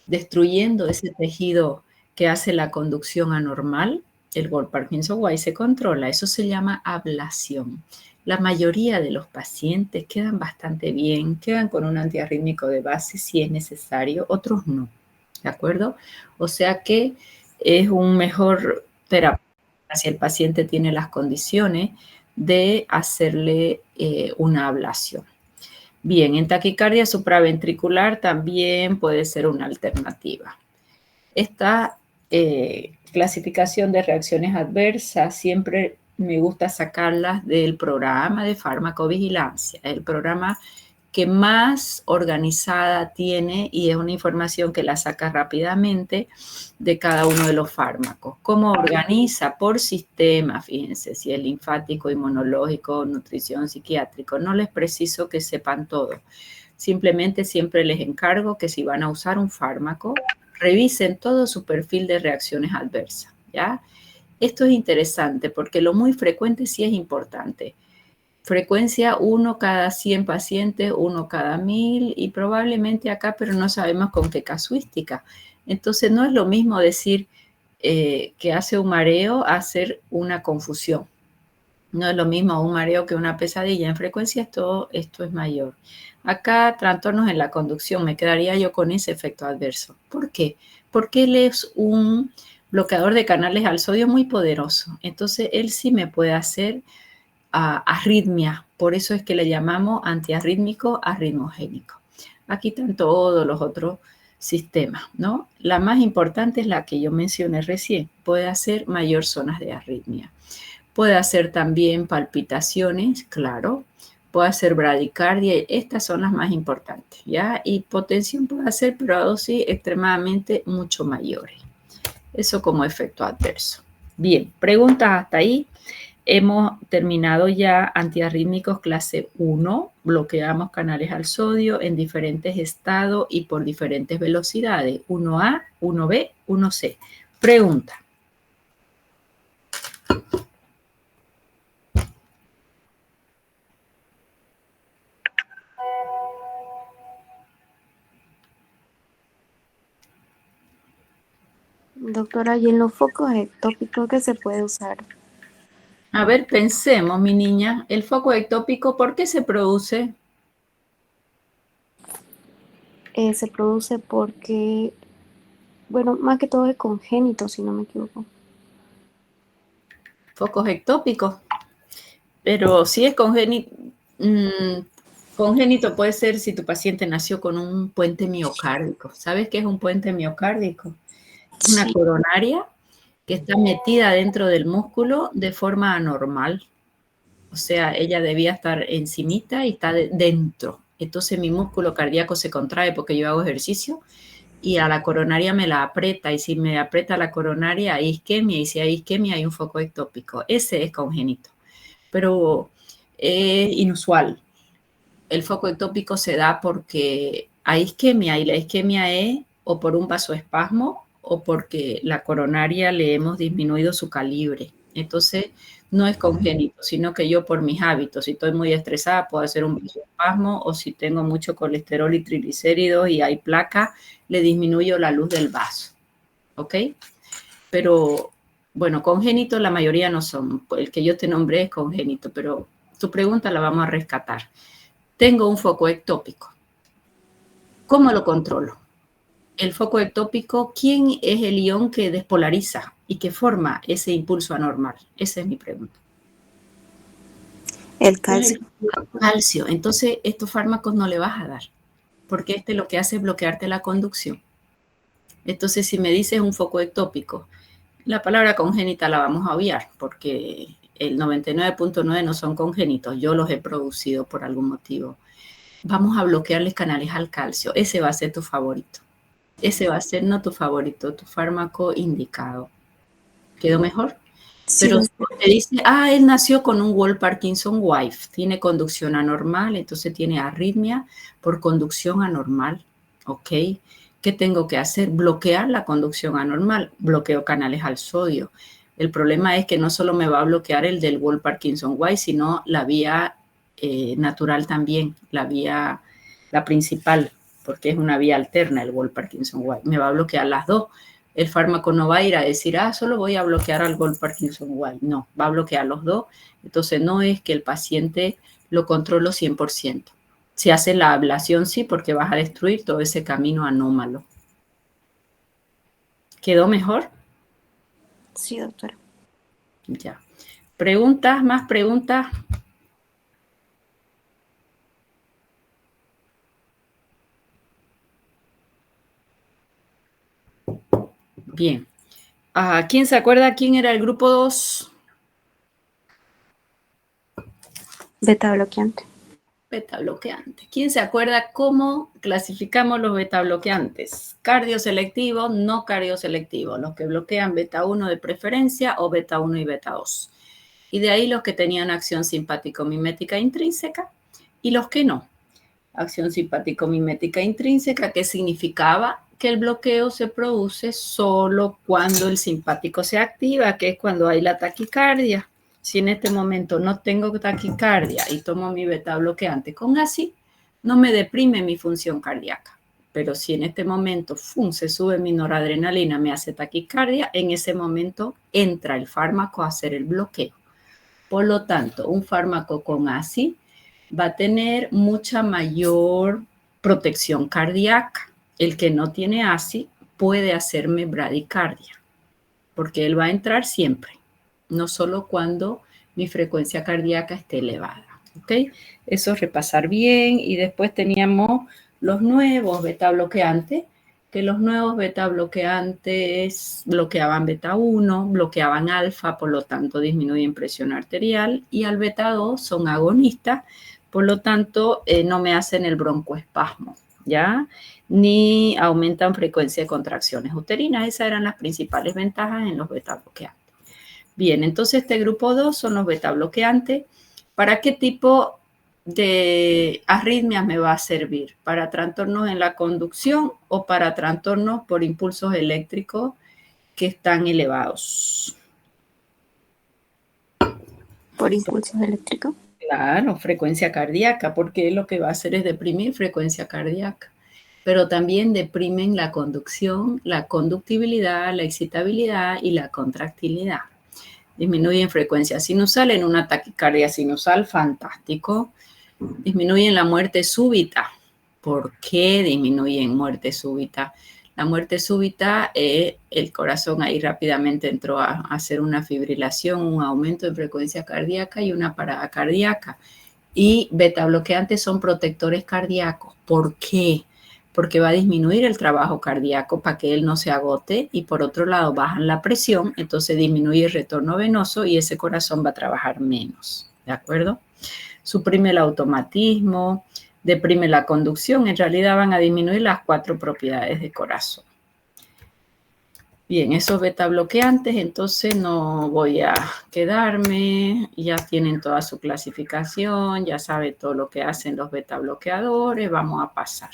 destruyendo ese tejido que hace la conducción anormal, el Wolff-Parkinson-White se controla. Eso se llama ablación. La mayoría de los pacientes quedan bastante bien, quedan con un antiarrítmico de base si es necesario, otros no, ¿de acuerdo? O sea que es un mejor terapia si el paciente tiene las condiciones de hacerle una ablación. Bien, en taquicardia supraventricular también puede ser una alternativa. Esta clasificación de reacciones adversas siempre me gusta sacarlas del programa de farmacovigilancia, el programa que más organizada tiene y es una información que la saca rápidamente de cada uno de los fármacos. ¿Cómo organiza? Por sistema, fíjense, si es linfático, inmunológico, nutrición, psiquiátrico. No les preciso que sepan todo. Simplemente siempre les encargo que si van a usar un fármaco, revisen todo su perfil de reacciones adversas, ¿ya? Esto es interesante porque lo muy frecuente sí es importante. Frecuencia 1 cada 100 pacientes, 1 cada 1000 y probablemente acá, pero no sabemos con qué casuística. Entonces no es lo mismo decir que hace un mareo a hacer una confusión. No es lo mismo un mareo que una pesadilla. En frecuencia esto es mayor. Acá, trastornos en la conducción, me quedaría yo con ese efecto adverso. ¿Por qué? Porque él es un bloqueador de canales al sodio muy poderoso. Entonces él sí me puede hacer arritmia, por eso es que le llamamos antiarrítmico arritmogénico. Aquí están todos los otros sistemas, ¿no? La más importante es la que yo mencioné recién, puede hacer mayor zonas de arritmia. Puede hacer también palpitaciones, claro, puede hacer bradicardia, estas son las más importantes, ¿ya? Hipotensión puede hacer, pero a dosis extremadamente mucho mayores. Eso como efecto adverso. Bien, preguntas hasta ahí. Hemos terminado ya antiarrítmicos clase 1, bloqueamos canales al sodio en diferentes estados y por diferentes velocidades, 1A, 1B, 1C. Pregunta. Doctora, ¿y en los focos ectópicos qué se puede usar? A ver, pensemos, mi niña, el foco ectópico, ¿por qué se produce? Se produce porque, bueno, más que todo es congénito, si no me equivoco. Focos ectópicos. Pero si es congénito, congénito puede ser si tu paciente nació con un puente miocárdico. ¿Sabes qué es un puente miocárdico? Es una coronaria que está metida dentro del músculo de forma anormal. O sea, ella debía estar encimita y está dentro. Entonces mi músculo cardíaco se contrae porque yo hago ejercicio y a la coronaria me la aprieta. Y si me aprieta la coronaria hay isquemia y si hay isquemia hay un foco ectópico. Ese es congénito. Pero es inusual. El foco ectópico se da porque hay isquemia y la isquemia es o por un vasoespasmo o porque la coronaria le hemos disminuido su calibre. Entonces, no es congénito, sino que yo por mis hábitos, si estoy muy estresada, puedo hacer un vasoespasmo o si tengo mucho colesterol y triglicéridos y hay placa, le disminuyo la luz del vaso. ¿Ok? Pero, bueno, congénito la mayoría no son. El que yo te nombré es congénito, pero tu pregunta la vamos a rescatar. Tengo un foco ectópico. ¿Cómo lo controlo? El foco ectópico, ¿quién es el ion que despolariza y que forma ese impulso anormal? Esa es mi pregunta. El calcio. El calcio. Entonces, estos fármacos no le vas a dar, porque este lo que hace es bloquearte la conducción. Entonces, si me dices un foco ectópico, la palabra congénita la vamos a obviar, porque el 99.9 no son congénitos, yo los he producido por algún motivo. Vamos a bloquearles canales al calcio, ese va a ser tu favorito. Ese va a ser no tu favorito, tu fármaco indicado. ¿Quedó mejor? Sí, Pero si te dice, él nació con un Wolff-Parkinson-White, tiene conducción anormal, entonces tiene arritmia por conducción anormal, ¿ok? ¿Qué tengo que hacer? Bloquear la conducción anormal, bloqueo canales al sodio. El problema es que no solo me va a bloquear el del Wolff-Parkinson-White, sino la vía natural también, la principal, porque es una vía alterna el Wolff-Parkinson-White. Me va a bloquear las dos. El fármaco no va a ir a decir, solo voy a bloquear al Wolff-Parkinson-White. No, va a bloquear los dos. Entonces no es que el paciente lo controlo 100%. Si hace la ablación, sí, porque vas a destruir todo ese camino anómalo. ¿Quedó mejor? Sí, doctora. Ya. ¿Preguntas? ¿Más preguntas? Bien. ¿Quién se acuerda quién era el grupo 2? Beta bloqueante. Beta bloqueante. ¿Quién se acuerda cómo clasificamos los beta bloqueantes? Cardioselectivos, no cardioselectivos, los que bloquean beta 1 de preferencia o beta 1 y beta 2. Y de ahí los que tenían acción simpático-mimética intrínseca y los que no. Acción simpático-mimética intrínseca, que significaba que el bloqueo se produce solo cuando el simpático se activa, que es cuando hay la taquicardia. Si en este momento no tengo taquicardia y tomo mi beta bloqueante con ACI, no me deprime mi función cardíaca. Pero si en este momento se sube mi noradrenalina, me hace taquicardia, en ese momento entra el fármaco a hacer el bloqueo. Por lo tanto, un fármaco con ACI va a tener mucha mayor protección cardíaca. El que no tiene ACI puede hacerme bradicardia, porque él va a entrar siempre, no solo cuando mi frecuencia cardíaca esté elevada. ¿Ok? Eso es repasar bien. Y después teníamos los nuevos beta bloqueantes, que los nuevos beta bloqueantes bloqueaban beta 1, bloqueaban alfa, por lo tanto disminuyen presión arterial, y al beta 2 son agonistas, por lo tanto no me hacen el broncoespasmo, ¿ya? Ni aumentan frecuencia de contracciones uterinas. Esas eran las principales ventajas en los beta bloqueantes. Bien, entonces este grupo 2 son los beta bloqueantes. ¿Para qué tipo de arritmias me va a servir? ¿Para trastornos en la conducción o para trastornos por impulsos eléctricos que están elevados? ¿Por impulsos eléctricos? Claro, frecuencia cardíaca, porque lo que va a hacer es deprimir frecuencia cardíaca. Pero también deprimen la conducción, la conductibilidad, la excitabilidad y la contractilidad. Disminuyen frecuencia sinusal en una taquicardia sinusal, fantástico. Disminuyen la muerte súbita. ¿Por qué disminuyen muerte súbita? La muerte súbita, el corazón ahí rápidamente entró a hacer una fibrilación, un aumento de frecuencia cardíaca y una parada cardíaca. Y beta bloqueantes son protectores cardíacos. ¿Por qué? Porque va a disminuir el trabajo cardíaco para que él no se agote, y por otro lado bajan la presión, entonces disminuye el retorno venoso y ese corazón va a trabajar menos, ¿de acuerdo? Suprime el automatismo, deprime la conducción, en realidad van a disminuir las 4 propiedades del corazón. Bien, esos beta bloqueantes, entonces no voy a quedarme, ya tienen toda su clasificación, ya sabe todo lo que hacen los beta bloqueadores, vamos a pasar.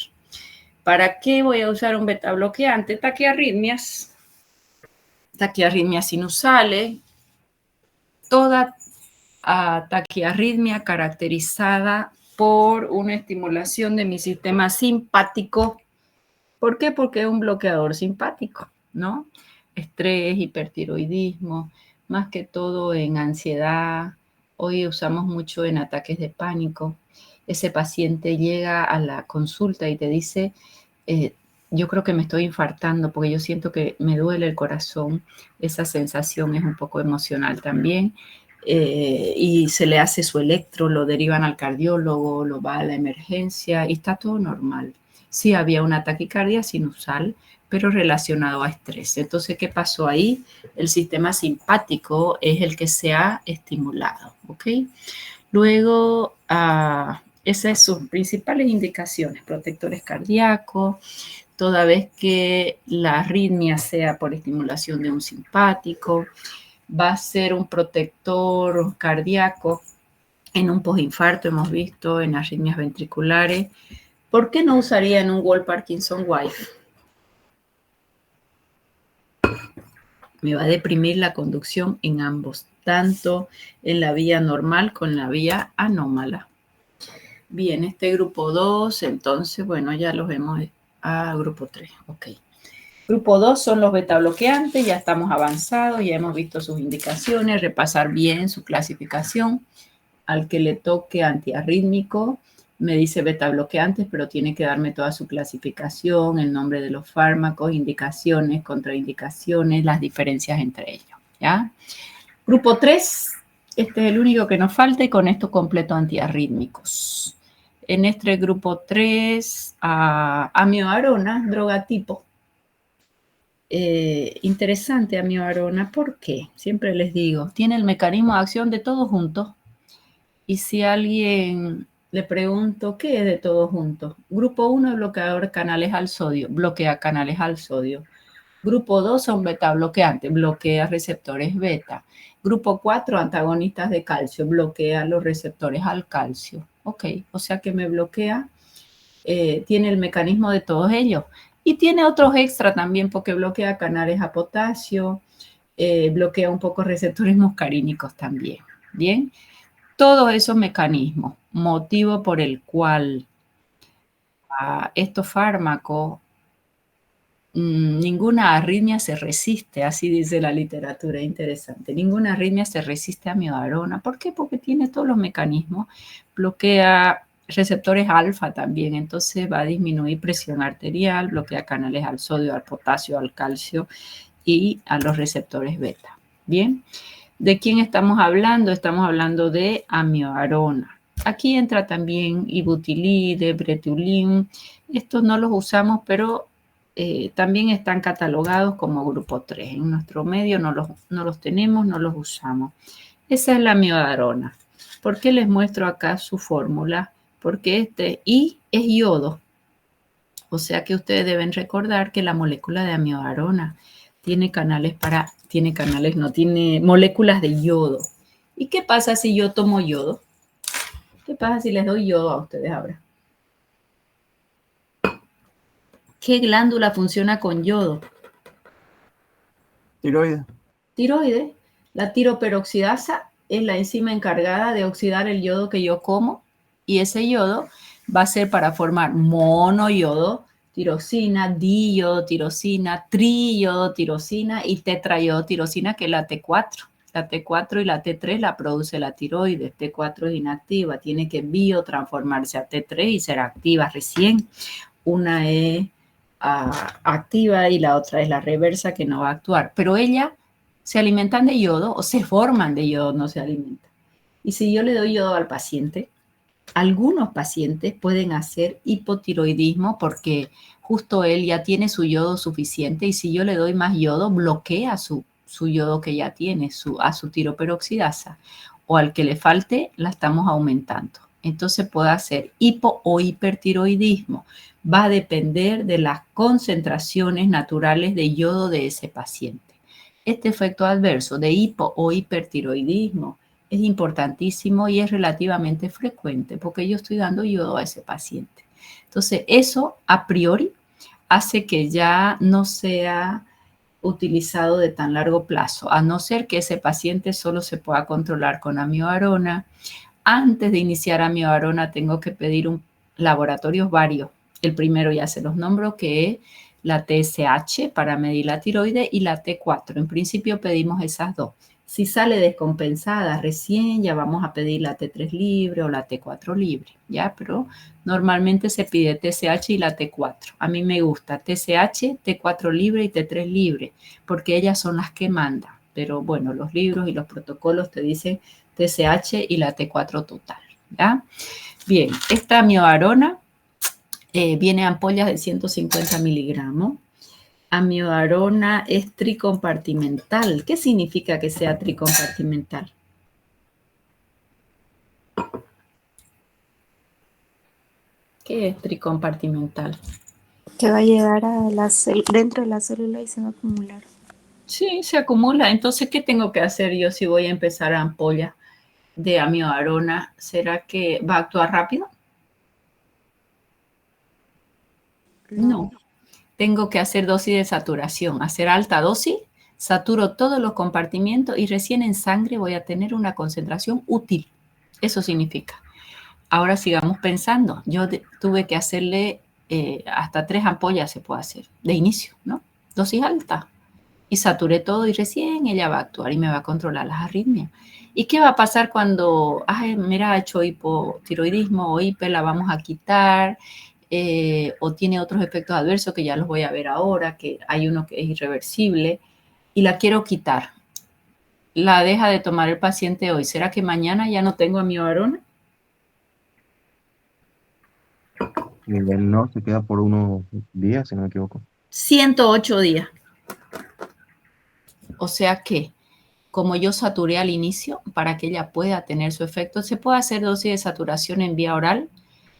¿Para qué voy a usar un beta bloqueante? Taquiarritmias sinusales, toda taquiarritmia caracterizada por una estimulación de mi sistema simpático. ¿Por qué? Porque es un bloqueador simpático, ¿no? Estrés, hipertiroidismo, más que todo en ansiedad. Hoy usamos mucho en ataques de pánico. Ese paciente llega a la consulta y te dice, yo creo que me estoy infartando porque yo siento que me duele el corazón. Esa sensación es un poco emocional también. Y se le hace su electro, lo derivan al cardiólogo, lo va a la emergencia y está todo normal. Sí había una taquicardia sinusal, pero relacionado a estrés. Entonces, ¿qué pasó ahí? El sistema simpático es el que se ha estimulado, ¿ok? Luego, esas son sus principales indicaciones: protectores cardíacos, toda vez que la arritmia sea por estimulación de un simpático, va a ser un protector cardíaco en un postinfarto, hemos visto, en arritmias ventriculares. ¿Por qué no usaría en un Wolff-Parkinson-White? Me va a deprimir la conducción en ambos, tanto en la vía normal como en la vía anómala. Bien, este grupo 2, entonces, bueno, ya los vemos a grupo 3, ok. Grupo 2 son los beta bloqueantes, ya estamos avanzados, ya hemos visto sus indicaciones, repasar bien su clasificación. Al que le toque antiarrítmico, me dice beta bloqueantes, pero tiene que darme toda su clasificación, el nombre de los fármacos, indicaciones, contraindicaciones, las diferencias entre ellos, ¿ya? Grupo 3, este es el único que nos falta y con esto completo antiarrítmicos. En este grupo 3, amiodarona, droga tipo. Interesante amiodarona, ¿por qué? Siempre les digo, tiene el mecanismo de acción de todos juntos Y si alguien le pregunto, ¿qué es de todos juntos? Grupo 1 es bloqueador de canales al sodio, bloquea canales al sodio. Grupo 2 son beta bloqueantes, bloquea receptores beta. Grupo 4, antagonistas de calcio, bloquea los receptores al calcio. Ok, o sea que me bloquea, tiene el mecanismo de todos ellos. Y tiene otros extra también porque bloquea canales a potasio, bloquea un poco receptores muscarínicos también. Bien, todos esos mecanismos, motivo por el cual a estos fármacos ninguna arritmia se resiste, así dice la literatura, interesante. Ninguna arritmia se resiste a amiodarona. ¿Por qué? Porque tiene todos los mecanismos, bloquea receptores alfa también, entonces va a disminuir presión arterial, bloquea canales al sodio, al potasio, al calcio y a los receptores beta. Bien, ¿de quién estamos hablando? Estamos hablando de amiodarona. Aquí entra también ibutilide, bretulin. Estos no los usamos, pero también están catalogados como grupo 3. En nuestro medio no los tenemos, no los usamos. Esa es la amiodarona. ¿Por qué les muestro acá su fórmula? Porque este I es yodo. O sea que ustedes deben recordar que la molécula de amiodarona tiene moléculas de yodo. ¿Y qué pasa si yo tomo yodo? ¿Qué pasa si les doy yodo a ustedes ahora? ¿Qué glándula funciona con yodo? Tiroides. Tiroides. La tiroperoxidasa es la enzima encargada de oxidar el yodo que yo como y ese yodo va a ser para formar monoyodo, tirosina, diyodo, tirosina, triyodo, tirosina y tetrayodo, tirosina, que es la T4. La T4 y la T3 la produce la tiroides. T4 es inactiva, tiene que biotransformarse a T3 y ser activa recién. Una es activa y la otra es la reversa, que no va a actuar. Pero ellas se alimentan de yodo o se forman de yodo, no se alimentan. Y si yo le doy yodo al paciente, algunos pacientes pueden hacer hipotiroidismo porque justo él ya tiene su yodo suficiente y si yo le doy más yodo, bloquea su yodo que ya tiene, a su tiroperoxidasa, o al que le falte, la estamos aumentando. Entonces puede hacer hipo o hipertiroidismo. Va a depender de las concentraciones naturales de yodo de ese paciente. Este efecto adverso de hipo o hipertiroidismo es importantísimo y es relativamente frecuente porque yo estoy dando yodo a ese paciente. Entonces, eso a priori hace que ya no sea utilizado de tan largo plazo, a no ser que ese paciente solo se pueda controlar con amiodarona. Antes de iniciar amiodarona tengo que pedir laboratorios varios. El primero ya se los nombro, que es la TSH para medir la tiroides y la T4. En principio pedimos esas dos. Si sale descompensada recién, ya vamos a pedir la T3 libre o la T4 libre, ¿ya? Pero normalmente se pide TSH y la T4. A mí me gusta TSH, T4 libre y T3 libre, porque ellas son las que mandan. Pero bueno, los libros y los protocolos te dicen TSH y la T4 total, ¿ya? Bien, esta amiodarona viene en ampollas de 150 miligramos. Amiodarona es tricompartimental. ¿Qué significa que sea tricompartimental? ¿Qué es tricompartimental? Que va a llegar a dentro de la célula y se va a acumular. Sí, se acumula. Entonces, ¿qué tengo que hacer yo si voy a empezar a ampolla de amiodarona? ¿Será que va a actuar rápido? No. Tengo que hacer dosis de saturación, hacer alta dosis, saturo todos los compartimientos y recién en sangre voy a tener una concentración útil. Eso significa. Ahora sigamos pensando. Yo tuve que hacerle hasta 3 ampollas se puede hacer de inicio, ¿no? Dosis alta. Y saturé todo y recién ella va a actuar y me va a controlar las arritmias. ¿Y qué va a pasar cuando, mira, ha hecho hipotiroidismo o hiper, la vamos a quitar? O tiene otros efectos adversos que ya los voy a ver ahora, que hay uno que es irreversible y la quiero quitar. La deja de tomar el paciente hoy. ¿Será que mañana ya no tengo amiodarona? No, se queda por unos días, si no me equivoco. 108 días. O sea que como yo saturé al inicio, para que ella pueda tener su efecto, se puede hacer dosis de saturación en vía oral,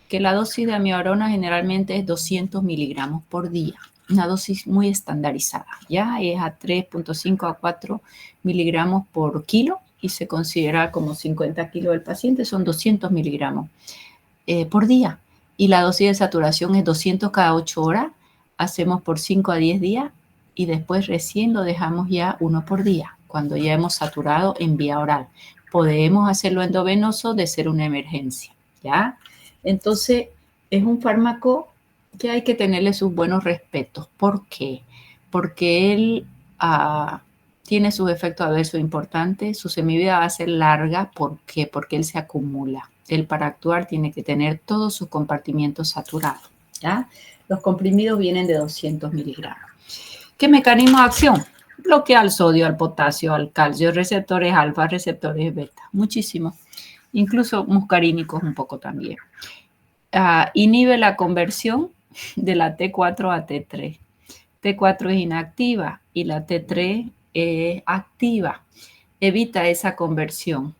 que la dosis de amiorona generalmente es 200 miligramos por día, una dosis muy estandarizada, ya es a 3.5 a 4 miligramos por kilo y se considera como 50 kilos del paciente, son 200 miligramos por día. Y la dosis de saturación es 200 cada 8 horas, hacemos por 5 a 10 días y después recién lo dejamos ya 1 por día, cuando ya hemos saturado en vía oral. Podemos hacerlo endovenoso de ser una emergencia, ¿ya? Entonces, es un fármaco que hay que tenerle sus buenos respetos. ¿Por qué? Porque él tiene sus efectos adversos importantes, su semivida va a ser larga. ¿Por qué? Porque él se acumula. Él para actuar tiene que tener todos sus compartimientos saturados, ¿ya? Los comprimidos vienen de 200 miligramos. ¿Qué mecanismo de acción? Bloquea al sodio, al potasio, al calcio, receptores alfa, receptores beta, muchísimo. Incluso muscarínicos un poco también. Inhibe la conversión de la T4 a T3. T4 es inactiva y la T3 es activa. Evita esa conversión.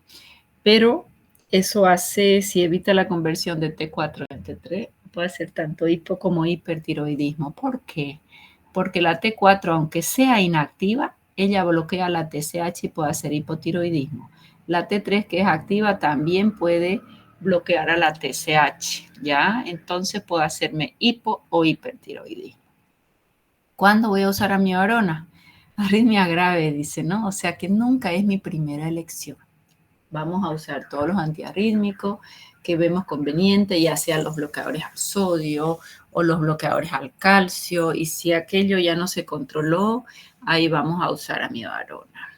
Pero eso hace, si evita la conversión de T4 a T3, puede ser tanto hipo como hipertiroidismo. ¿Por qué? Porque la T4, aunque sea inactiva, ella bloquea la TSH y puede hacer hipotiroidismo. La T3, que es activa, también puede bloquear a la TSH, ¿ya? Entonces puede hacerme hipo o hipertiroidismo. ¿Cuándo voy a usar amiorona? Arritmia grave, dice, ¿no? O sea que nunca es mi primera elección. Vamos a usar todos los antiarrítmicos que vemos conveniente, ya sean los bloqueadores al sodio o los bloqueadores al calcio, y si aquello ya no se controló, ahí vamos a usar amiorona.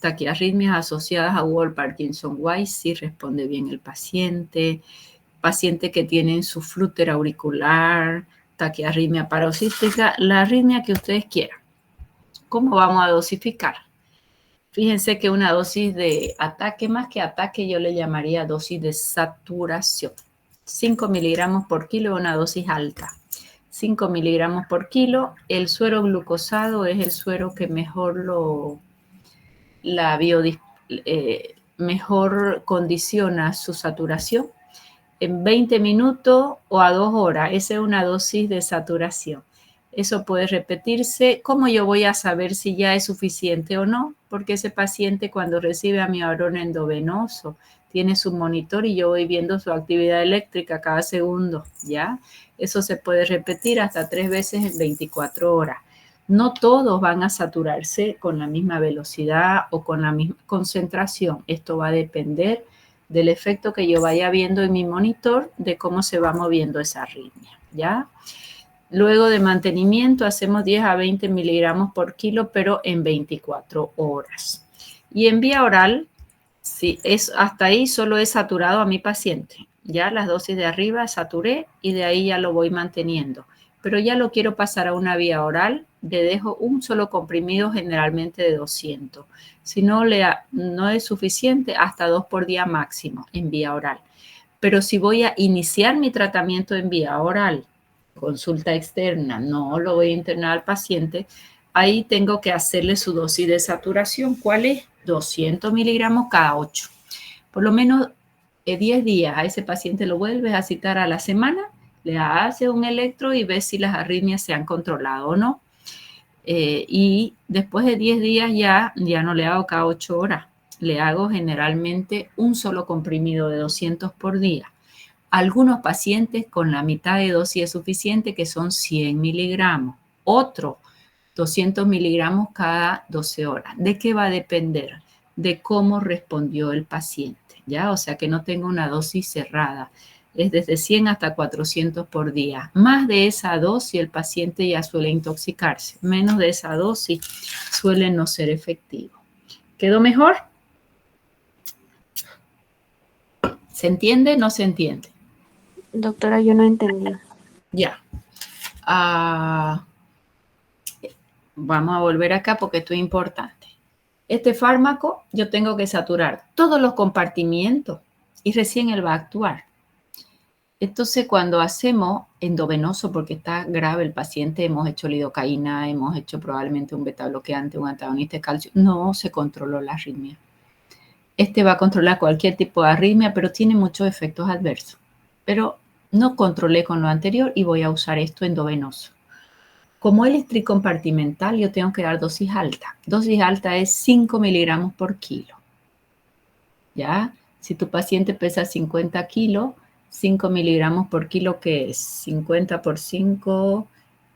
Taquiarritmias asociadas a Wolff Parkinson-White, sí responde bien el paciente. Paciente que tienen su flúter auricular, taquiarritmia paroxística, la arritmia que ustedes quieran. ¿Cómo vamos a dosificar? Fíjense que una dosis de ataque, más que ataque, yo le llamaría dosis de saturación. 5 miligramos por kilo es una dosis alta. 5 miligramos por kilo. El suero glucosado es el suero que mejor mejor condiciona su saturación. En 20 minutos o a 2 horas, esa es una dosis de saturación. Eso puede repetirse. ¿Cómo yo voy a saber si ya es suficiente o no? Porque ese paciente cuando recibe amiorona endovenoso tiene su monitor y yo voy viendo su actividad eléctrica cada segundo, ¿ya? Eso se puede repetir hasta 3 veces en 24 horas. No todos van a saturarse con la misma velocidad o con la misma concentración. Esto va a depender del efecto que yo vaya viendo en mi monitor, de cómo se va moviendo esa arritmia, ¿ya? Luego de mantenimiento hacemos 10 a 20 miligramos por kilo, pero en 24 horas. Y en vía oral, sí, hasta ahí solo he saturado a mi paciente. Ya las dosis de arriba saturé y de ahí ya lo voy manteniendo. Pero ya lo quiero pasar a una vía oral, le dejo un solo comprimido generalmente de 200. Si no es suficiente, hasta 2 por día máximo en vía oral. Pero si voy a iniciar mi tratamiento en vía oral, consulta externa, no lo voy a internar al paciente, ahí tengo que hacerle su dosis de saturación. ¿Cuál es? 200 miligramos cada 8. Por lo menos 10 días a ese paciente lo vuelves a citar a la semana, le hace un electro y ves si las arritmias se han controlado o no. Y después de 10 días ya no le hago cada 8 horas, le hago generalmente un solo comprimido de 200 por día. Algunos pacientes con la mitad de dosis es suficiente, que son 100 miligramos. Otro, 200 miligramos cada 12 horas. ¿De qué va a depender? De cómo respondió el paciente, ¿ya? O sea, que no tenga una dosis cerrada. Es desde 100 hasta 400 por día. Más de esa dosis el paciente ya suele intoxicarse. Menos de esa dosis suele no ser efectivo. ¿Quedó mejor? ¿Se entiende? ¿No se entiende? Doctora, yo no entendí. Ya. Vamos a volver acá porque esto es importante. Este fármaco yo tengo que saturar todos los compartimientos y recién él va a actuar. Entonces, cuando hacemos endovenoso, porque está grave el paciente, hemos hecho lidocaína, hemos hecho probablemente un betabloqueante, un antagonista de calcio, no se controló la arritmia. Este va a controlar cualquier tipo de arritmia, pero tiene muchos efectos adversos. Pero no controlé con lo anterior y voy a usar esto endovenoso. Como él es tricompartimental, yo tengo que dar dosis alta. Dosis alta es 5 miligramos por kilo. ¿Ya? Si tu paciente pesa 50 kilos, 5 miligramos por kilo, ¿qué es? 50 por 5,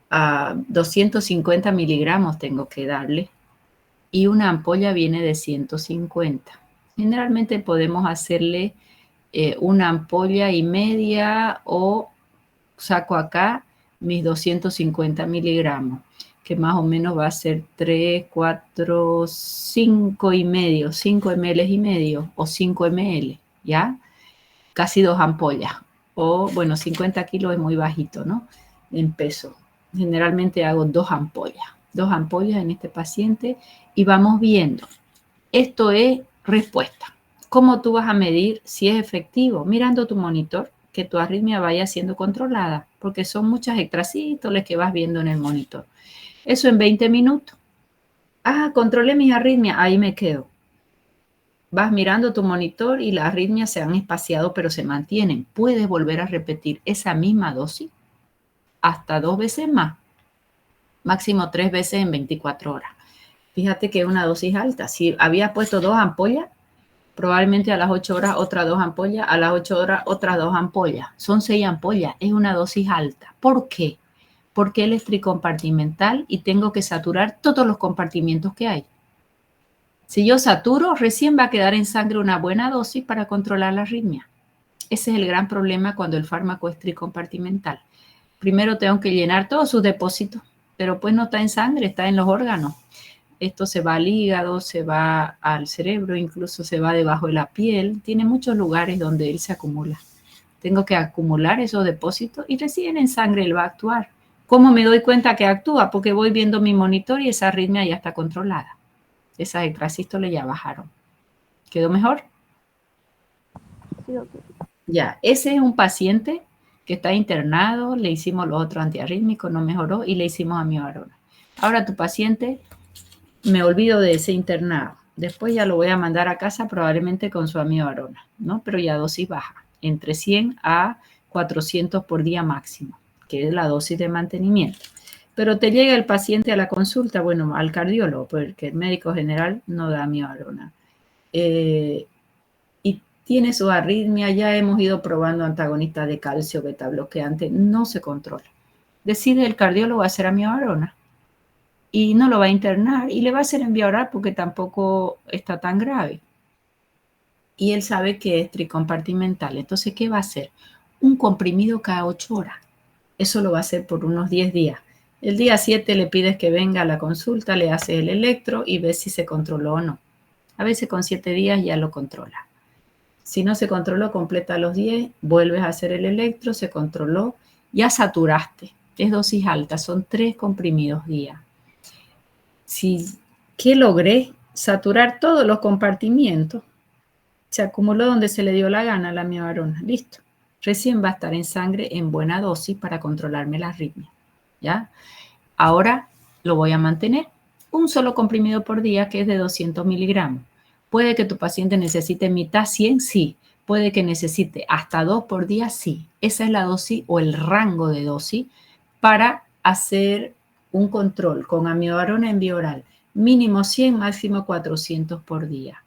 a 250 miligramos tengo que darle. Y una ampolla viene de 150. Generalmente podemos hacerle una ampolla y media o saco acá mis 250 miligramos, que más o menos va a ser 3, 4, 5 y medio, 5 ml y medio o 5 ml, ¿ya? Casi 2 ampollas. O, bueno, 50 kilos es muy bajito, ¿no? En peso. Generalmente hago 2 ampollas. 2 ampollas en este paciente y vamos viendo. Esto es respuesta. ¿Cómo tú vas a medir si es efectivo? Mirando tu monitor, que tu arritmia vaya siendo controlada, porque son muchas extrasístoles que vas viendo en el monitor. Eso en 20 minutos. Ah, controlé mis arritmias, ahí me quedo. Vas mirando tu monitor y las arritmias se han espaciado, pero se mantienen. Puedes volver a repetir esa misma dosis hasta 2 veces más, máximo 3 veces en 24 horas. Fíjate que es una dosis alta. Si habías puesto 2 ampollas, probablemente a las 8 horas otras 2 ampollas, a las 8 horas otras 2 ampollas. Son 6 ampollas, es una dosis alta. ¿Por qué? Porque él es tricompartimental y tengo que saturar todos los compartimientos que hay. Si yo saturo, recién va a quedar en sangre una buena dosis para controlar la arritmia. Ese es el gran problema cuando el fármaco es tricompartimental. Primero tengo que llenar todos sus depósitos, pero pues no está en sangre, está en los órganos. Esto se va al hígado, se va al cerebro, incluso se va debajo de la piel. Tiene muchos lugares donde él se acumula. Tengo que acumular esos depósitos y recién en sangre él va a actuar. ¿Cómo me doy cuenta que actúa? Porque voy viendo mi monitor y esa arritmia ya está controlada. Esas extrasístoles ya bajaron. ¿Quedó mejor? Sí, doctor. Ya, ese es un paciente que está internado, le hicimos los otros antiarrítmicos, no mejoró y le hicimos amiodarona. Ahora tu paciente, me olvido de ese internado. Después ya lo voy a mandar a casa probablemente con su amiodarona, ¿no? Pero ya dosis baja, entre 100 a 400 por día máximo, que es la dosis de mantenimiento. Pero te llega el paciente a la consulta, bueno, al cardiólogo, porque el médico general no da amiodarona. Y tiene su arritmia, ya hemos ido probando antagonistas de calcio, beta bloqueante, no se controla. Decide el cardiólogo hacer amiodarona y no lo va a internar y le va a hacer envío oral porque tampoco está tan grave. Y él sabe que es tricompartimental. Entonces, ¿qué va a hacer? Un comprimido cada 8 horas. Eso lo va a hacer por unos 10 días. El día 7 le pides que venga a la consulta, le haces el electro y ves si se controló o no. A veces con 7 días ya lo controla. Si no se controló, completa los 10, vuelves a hacer el electro, se controló, ya saturaste. Es dosis alta, son 3 comprimidos día. ¿Qué logré? Saturar todos los compartimientos. Se acumuló donde se le dio la gana la amiodarona. Listo. Recién va a estar en sangre en buena dosis para controlarme la arritmia. ¿Ya? Ahora lo voy a mantener. Un solo comprimido por día que es de 200 miligramos. ¿Puede que tu paciente necesite mitad 100? Sí. ¿Puede que necesite hasta 2 por día? Sí. Esa es la dosis o el rango de dosis para hacer un control con amiodarona en vía oral. Mínimo 100, máximo 400 por día.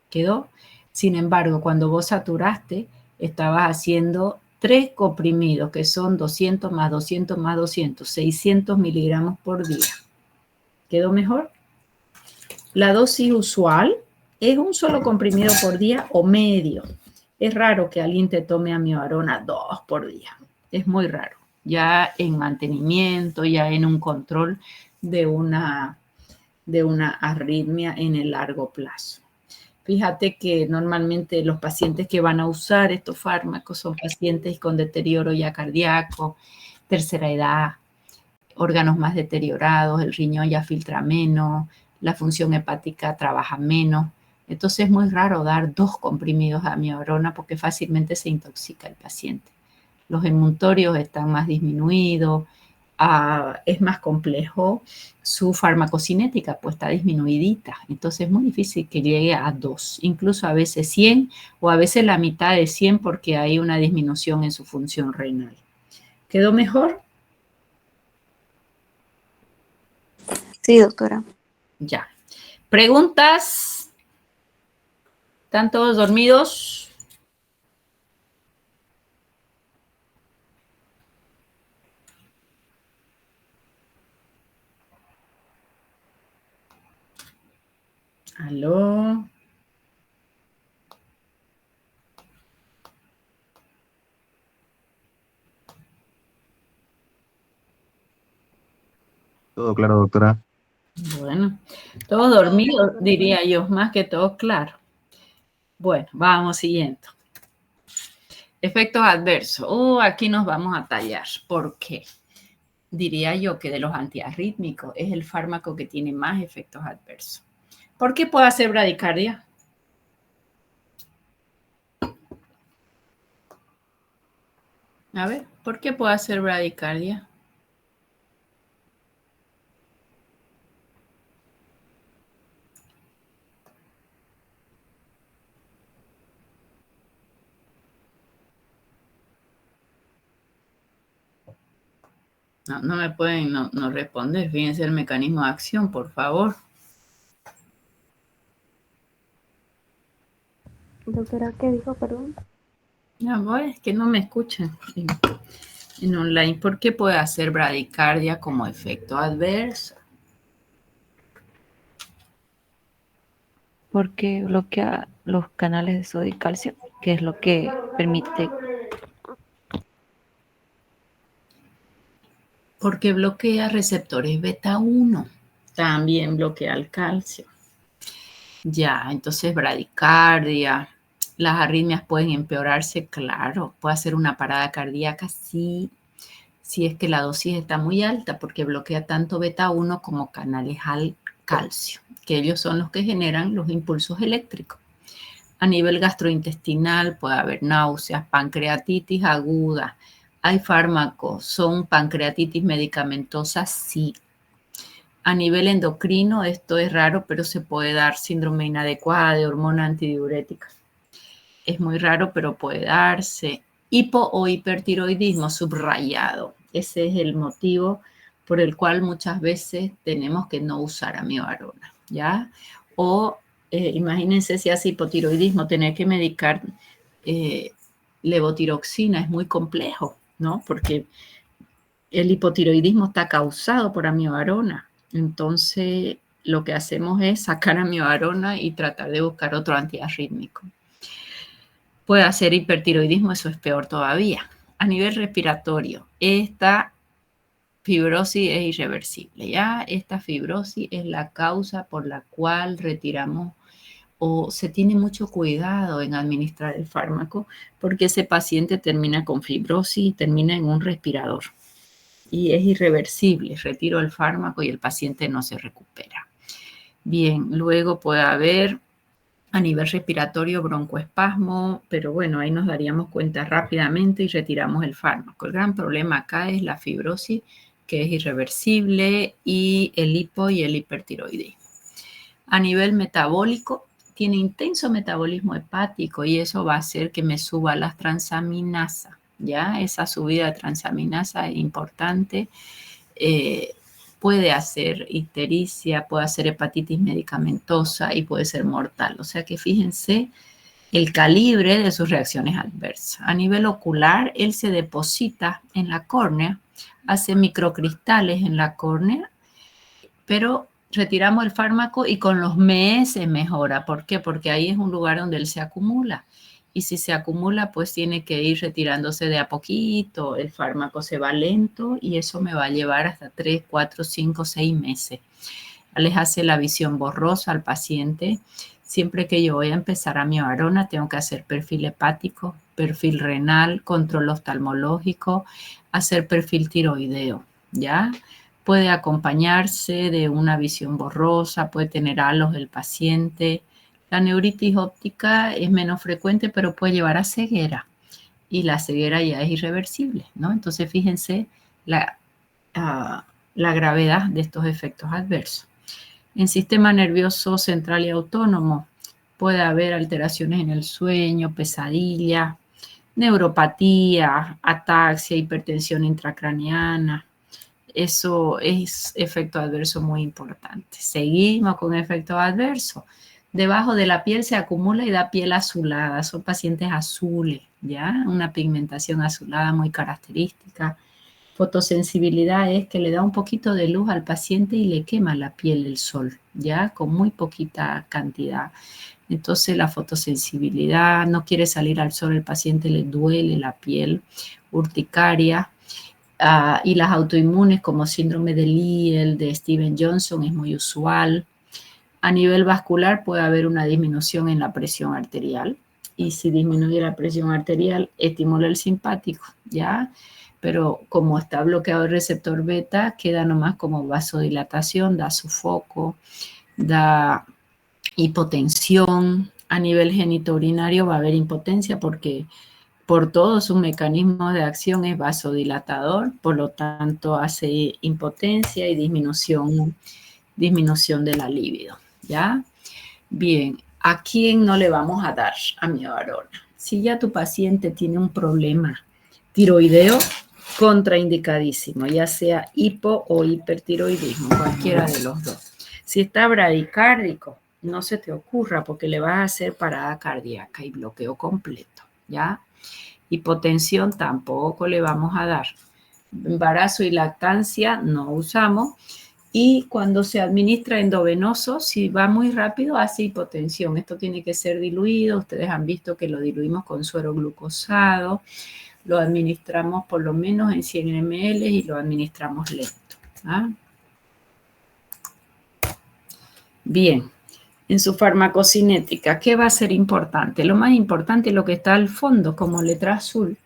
¿Quedó? Sin embargo, cuando vos saturaste, estabas haciendo 3 comprimidos, que son 200 más 200 más 200, 600 miligramos por día. ¿Quedó mejor? La dosis usual es un solo comprimido por día o medio. Es raro que alguien te tome amiodarona 2 por día. Es muy raro. Ya en mantenimiento, ya en un control de una arritmia en el largo plazo. Fíjate que normalmente los pacientes que van a usar estos fármacos son pacientes con deterioro ya cardíaco, tercera edad, órganos más deteriorados, el riñón ya filtra menos, la función hepática trabaja menos. Entonces es muy raro dar 2 comprimidos de amiodarona porque fácilmente se intoxica el paciente. los emuntorios están más disminuidos, es más complejo su farmacocinética, pues está disminuidita. Entonces es muy difícil que llegue a 2, incluso a veces 100 o a veces la mitad de 100 porque hay una disminución en su función renal. ¿Quedó mejor? Sí, doctora. Ya. ¿Preguntas? ¿Están todos dormidos? ¿Aló? Todo claro, doctora. Bueno, todo dormido, diría yo, más que todo claro. Bueno, vamos siguiendo. Efectos adversos. Aquí nos vamos a tallar. ¿Por qué? Diría yo que de los antiarrítmicos es el fármaco que tiene más efectos adversos. ¿Por qué puede hacer bradicardia? A ver, ¿por qué puede hacer bradicardia? No me pueden no responder. Fíjense el mecanismo de acción, por favor. Doctora, ¿qué dijo, perdón? No, es que no me escuchan en online. ¿Por qué puede hacer bradicardia como efecto adverso? Porque bloquea los canales de sodio y calcio, que es lo que permite. Porque bloquea receptores beta 1. También bloquea el calcio. Ya, entonces bradicardia. Las arritmias pueden empeorarse, claro. Puede hacer una parada cardíaca, sí. Si es que la dosis está muy alta, porque bloquea tanto beta 1 como canales al calcio, que ellos son los que generan los impulsos eléctricos. A nivel gastrointestinal puede haber náuseas, pancreatitis aguda. ¿Hay fármacos? ¿Son pancreatitis medicamentosas? Sí. A nivel endocrino, esto es raro, pero se puede dar síndrome inadecuada de hormona antidiurética. Es muy raro, pero puede darse. Hipo o hipertiroidismo subrayado. Ese es el motivo por el cual muchas veces tenemos que no usar amiodarona, ¿ya? O imagínense si hace hipotiroidismo, tener que medicar levotiroxina es muy complejo, ¿no? Porque el hipotiroidismo está causado por amiodarona. Entonces, lo que hacemos es sacar amiodarona y tratar de buscar otro antiarrítmico. Puede hacer hipertiroidismo, eso es peor todavía. A nivel respiratorio, esta fibrosis es irreversible, ¿ya? Esta fibrosis es la causa por la cual retiramos o se tiene mucho cuidado en administrar el fármaco porque ese paciente termina con fibrosis y termina en un respirador. Y es irreversible, retiro el fármaco y el paciente no se recupera. Bien, luego puede haber a nivel respiratorio broncoespasmo, pero bueno, ahí nos daríamos cuenta rápidamente y retiramos el fármaco. El gran problema acá es la fibrosis, que es irreversible, y el hipo y el hipertiroidismo. A nivel metabólico, tiene intenso metabolismo hepático y eso va a hacer que me suba las transaminasas, ¿ya? Esa subida de transaminasa es importante. Puede hacer ictericia, puede hacer hepatitis medicamentosa y puede ser mortal. O sea que fíjense el calibre de sus reacciones adversas. A nivel ocular, él se deposita en la córnea, hace microcristales en la córnea, pero retiramos el fármaco y con los meses mejora. ¿Por qué? Porque ahí es un lugar donde él se acumula. Y si se acumula, pues tiene que ir retirándose de a poquito. El fármaco se va lento y eso me va a llevar hasta 3, 4, 5, 6 meses. Les hace la visión borrosa al paciente. Siempre que yo voy a empezar amiodarona, tengo que hacer perfil hepático, perfil renal, control oftalmológico, hacer perfil tiroideo, ¿ya? Puede acompañarse de una visión borrosa, puede tener halos el paciente. La neuritis óptica es menos frecuente, pero puede llevar a ceguera. y la ceguera ya es irreversible, ¿no? Entonces, fíjense la gravedad de estos efectos adversos. En sistema nervioso central y autónomo puede haber alteraciones en el sueño, pesadilla, neuropatía, ataxia, hipertensión intracraneana. Eso es efecto adverso muy importante. Seguimos con efectos adversos. Debajo de la piel se acumula y da piel azulada. Son pacientes azules, ¿ya? Una pigmentación azulada muy característica. Fotosensibilidad es que le da un poquito de luz al paciente y le quema la piel el sol, ¿ya? Con muy poquita cantidad. Entonces la fotosensibilidad, no quiere salir al sol, el paciente le duele la piel, urticaria. Y las autoinmunes como síndrome de Lyell, de Steven-Johnson es muy usual. A nivel vascular puede haber una disminución en la presión arterial. Y si disminuye la presión arterial, estimula el simpático, ¿ya? Pero como está bloqueado el receptor beta, queda nomás como vasodilatación, da sofoco, da hipotensión. A nivel genitourinario va a haber impotencia porque por todos sus mecanismos de acción es vasodilatador, por lo tanto hace impotencia y disminución de la libido, ¿ya? Bien, ¿a quién no le vamos a dar amiodarona? Si ya tu paciente tiene un problema tiroideo, contraindicadísimo, ya sea hipo o hipertiroidismo, cualquiera de los dos. Si está bradicárdico, no se te ocurra porque le vas a hacer parada cardíaca y bloqueo completo, ¿ya? Hipotensión tampoco le vamos a dar. Embarazo y lactancia no usamos. Y cuando se administra endovenoso, si va muy rápido, hace hipotensión. Esto tiene que ser diluido. Ustedes han visto que lo diluimos con suero glucosado. Lo administramos por lo menos en 100 ml y lo administramos lento. ¿Ah? Bien. En su farmacocinética, ¿qué va a ser importante? Lo más importante es lo que está al fondo, como letra azul.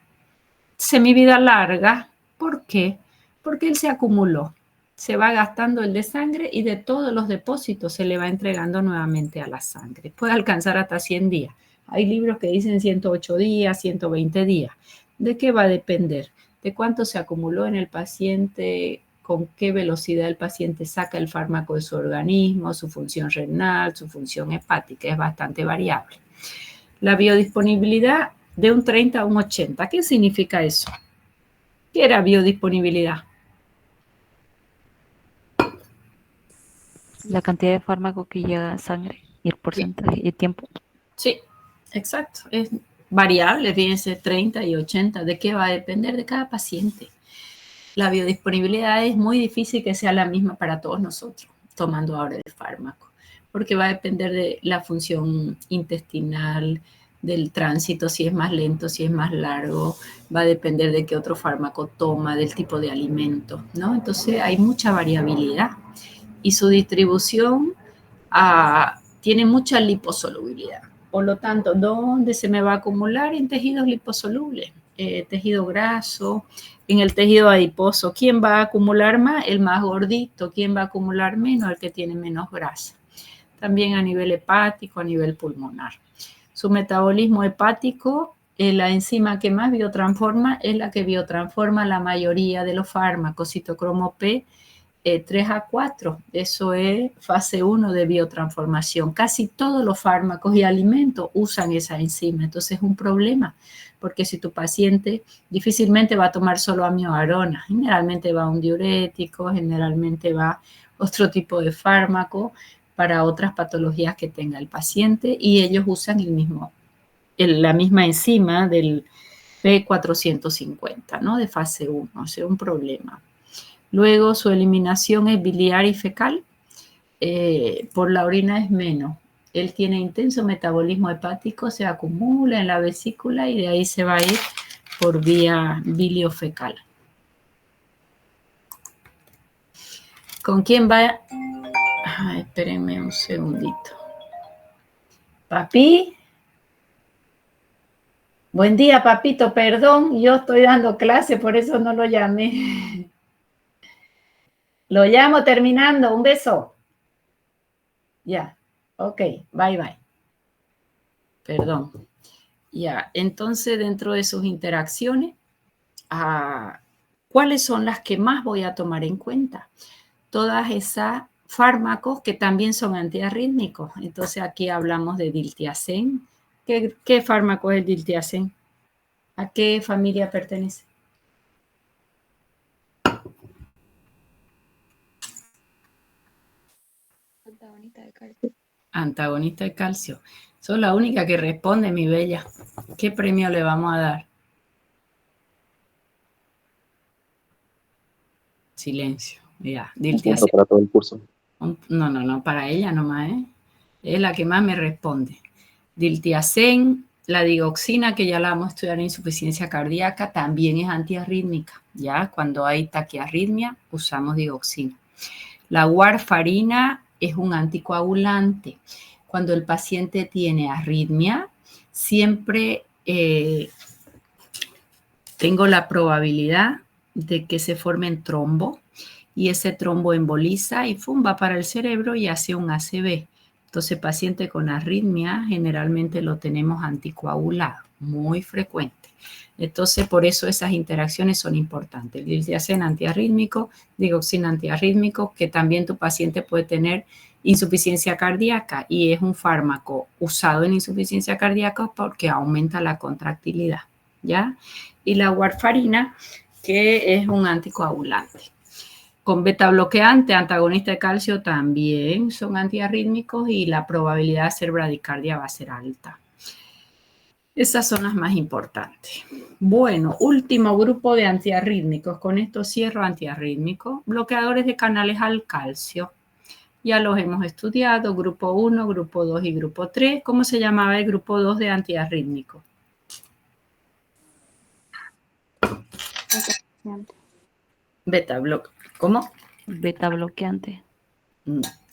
Semivida larga. ¿Por qué? Porque él se acumuló. Se va gastando el de sangre y de todos los depósitos se le va entregando nuevamente a la sangre. Puede alcanzar hasta 100 días. Hay libros que dicen 108 días, 120 días. ¿De qué va a depender? De cuánto se acumuló en el paciente, con qué velocidad el paciente saca el fármaco de su organismo, su función renal, su función hepática. Es bastante variable. La biodisponibilidad de un 30 a un 80. ¿Qué significa eso? ¿Qué era biodisponibilidad? La cantidad de fármaco que llega a sangre y el porcentaje y el tiempo. Sí, exacto. Es variable, fíjense, 30 y 80. ¿De qué va a depender? De cada paciente. La biodisponibilidad es muy difícil que sea la misma para todos nosotros, tomando ahora el fármaco, porque va a depender de la función intestinal, del tránsito, si es más lento, si es más largo, va a depender de qué otro fármaco toma, del tipo de alimento, ¿no? Entonces hay mucha variabilidad. Y su distribución tiene mucha liposolubilidad. Por lo tanto, ¿dónde se me va a acumular? En tejidos liposolubles, tejido graso, en el tejido adiposo. ¿Quién va a acumular más? El más gordito. ¿Quién va a acumular menos? El que tiene menos grasa. También a nivel hepático, a nivel pulmonar. Su metabolismo hepático, la enzima que más biotransforma es la que biotransforma la mayoría de los fármacos, citocromo P, 3 a 4, eso es fase 1 de biotransformación. Casi todos los fármacos y alimentos usan esa enzima, entonces es un problema, porque si tu paciente difícilmente va a tomar solo amiodarona, generalmente va a un diurético, generalmente va a otro tipo de fármaco para otras patologías que tenga el paciente y ellos usan la misma enzima del P450, ¿no? De fase 1, o sea, un problema. Luego su eliminación es biliar y fecal, por la orina es menos. Él tiene intenso metabolismo hepático, se acumula en la vesícula y de ahí se va a ir por vía biliofecal. ¿Con quién va? Ay, espérenme un segundito. Papi. Buen día, papito, perdón, yo estoy dando clase, por eso no lo llamé. Lo llamo terminando. Un beso. Ya. Ok. Bye, bye. Perdón. Ya, entonces dentro de sus interacciones, ¿cuáles son las que más voy a tomar en cuenta? Todas esas fármacos que también son antiarrítmicos. Entonces aquí hablamos de diltiazem. ¿Qué fármaco es el diltiazem? ¿A qué familia pertenece? Antagonista de calcio. Antagonista de calcio. Soy la única que responde, mi bella. ¿Qué premio le vamos a dar? Silencio. Ya, diltiazem. Para todo el curso. No, para ella nomás, ¿eh? Es la que más me responde. Diltiazem, la digoxina, que ya la vamos a estudiar en insuficiencia cardíaca, también es antiarrítmica. Ya, cuando hay taquiarritmia, usamos digoxina. La warfarina es un anticoagulante. Cuando el paciente tiene arritmia, siempre tengo la probabilidad de que se formen trombo y ese trombo emboliza y va para el cerebro y hace un ACV. Entonces, paciente con arritmia generalmente lo tenemos anticoagulado, muy frecuente. Entonces, por eso esas interacciones son importantes. El diltiazem antiarrítmico, digoxina antiarrítmico, que también tu paciente puede tener insuficiencia cardíaca y es un fármaco usado en insuficiencia cardíaca porque aumenta la contractilidad, ¿ya? Y la warfarina, que es un anticoagulante. Con beta bloqueante, antagonista de calcio también son antiarrítmicos y la probabilidad de hacer bradicardia va a ser alta. Esas son las más importantes. Bueno, último grupo de antiarrítmicos. Con esto cierro antiarrítmicos. Bloqueadores de canales al calcio. Ya los hemos estudiado. Grupo 1, grupo 2 y grupo 3. ¿Cómo se llamaba el grupo 2 de antiarrítmicos? Beta bloque. ¿Cómo? Beta bloqueante.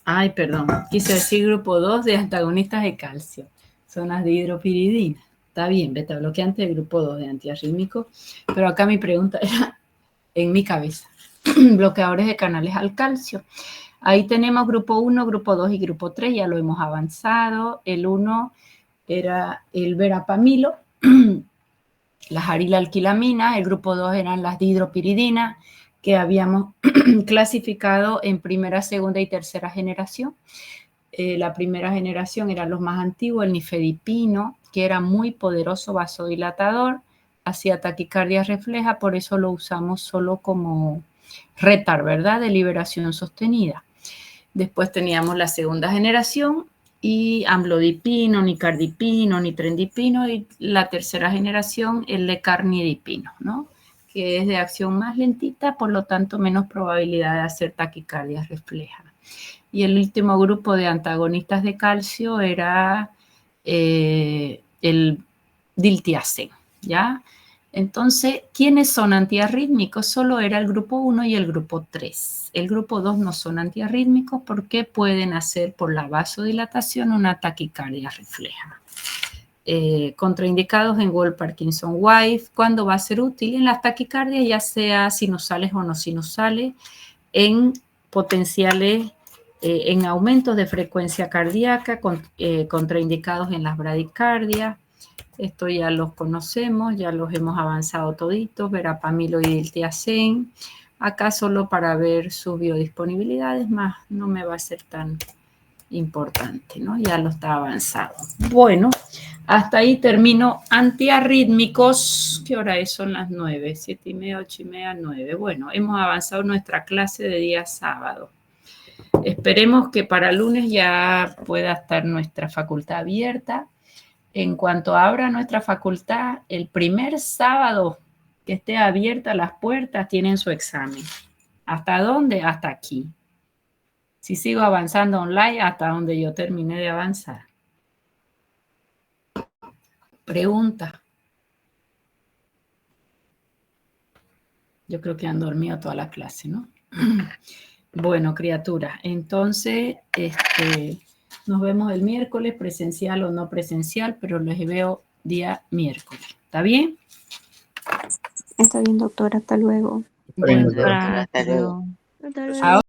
Ay, perdón. Quise decir grupo 2 de antagonistas de calcio. Son las de hidropiridina. Está bien, beta bloqueante del grupo 2 de antiarrítmicos. Pero acá mi pregunta era en mi cabeza. Bloqueadores de canales al calcio. Ahí tenemos grupo 1, grupo 2 y grupo 3. Ya lo hemos avanzado. El 1 era el verapamilo, las arilalquilamina. El grupo 2 eran las dihidropiridina, que habíamos clasificado en primera, segunda y tercera generación. La primera generación eran los más antiguos, el nifedipino, que era muy poderoso vasodilatador, hacía taquicardia refleja, por eso lo usamos solo como retard, ¿verdad? De liberación sostenida. Después teníamos la segunda generación y amlodipino, nicardipino, nitrendipino y la tercera generación el lecarnidipino, ¿no? Que es de acción más lentita, por lo tanto menos probabilidad de hacer taquicardia refleja. Y el último grupo de antagonistas de calcio era el diltiazem, ¿ya? Entonces, ¿quiénes son antiarrítmicos? Solo era el grupo 1 y el grupo 3. El grupo 2 no son antiarrítmicos porque pueden hacer por la vasodilatación una taquicardia refleja. Contraindicados en Wolff-Parkinson-White. ¿Cuándo va a ser útil? En las taquicardias, ya sea sinusales o no sinusales, en potenciales, en aumentos de frecuencia cardíaca, contraindicados en las bradicardias. Esto ya los conocemos, ya los hemos avanzado toditos, verapamilo y diltiazem. Acá solo para ver sus biodisponibilidades, más no me va a ser tan importante, ¿no? Ya lo está avanzado. Bueno, hasta ahí termino antiarrítmicos. ¿Qué hora es? Son las 9, 7:30, 8:30, 9. Bueno, hemos avanzado nuestra clase de día sábado. Esperemos que para lunes ya pueda estar nuestra facultad abierta. En cuanto abra nuestra facultad, el primer sábado que esté abierta las puertas, tienen su examen. ¿Hasta dónde? Hasta aquí. Si sigo avanzando online, hasta donde yo terminé de avanzar. Pregunta. Yo creo que han dormido toda la clase, ¿no? Bueno, criaturas, entonces nos vemos el miércoles, presencial o no presencial, pero les veo día miércoles. ¿Está bien? Está bien, doctora. Hasta luego. Bueno, Hasta luego. Hasta luego. ahora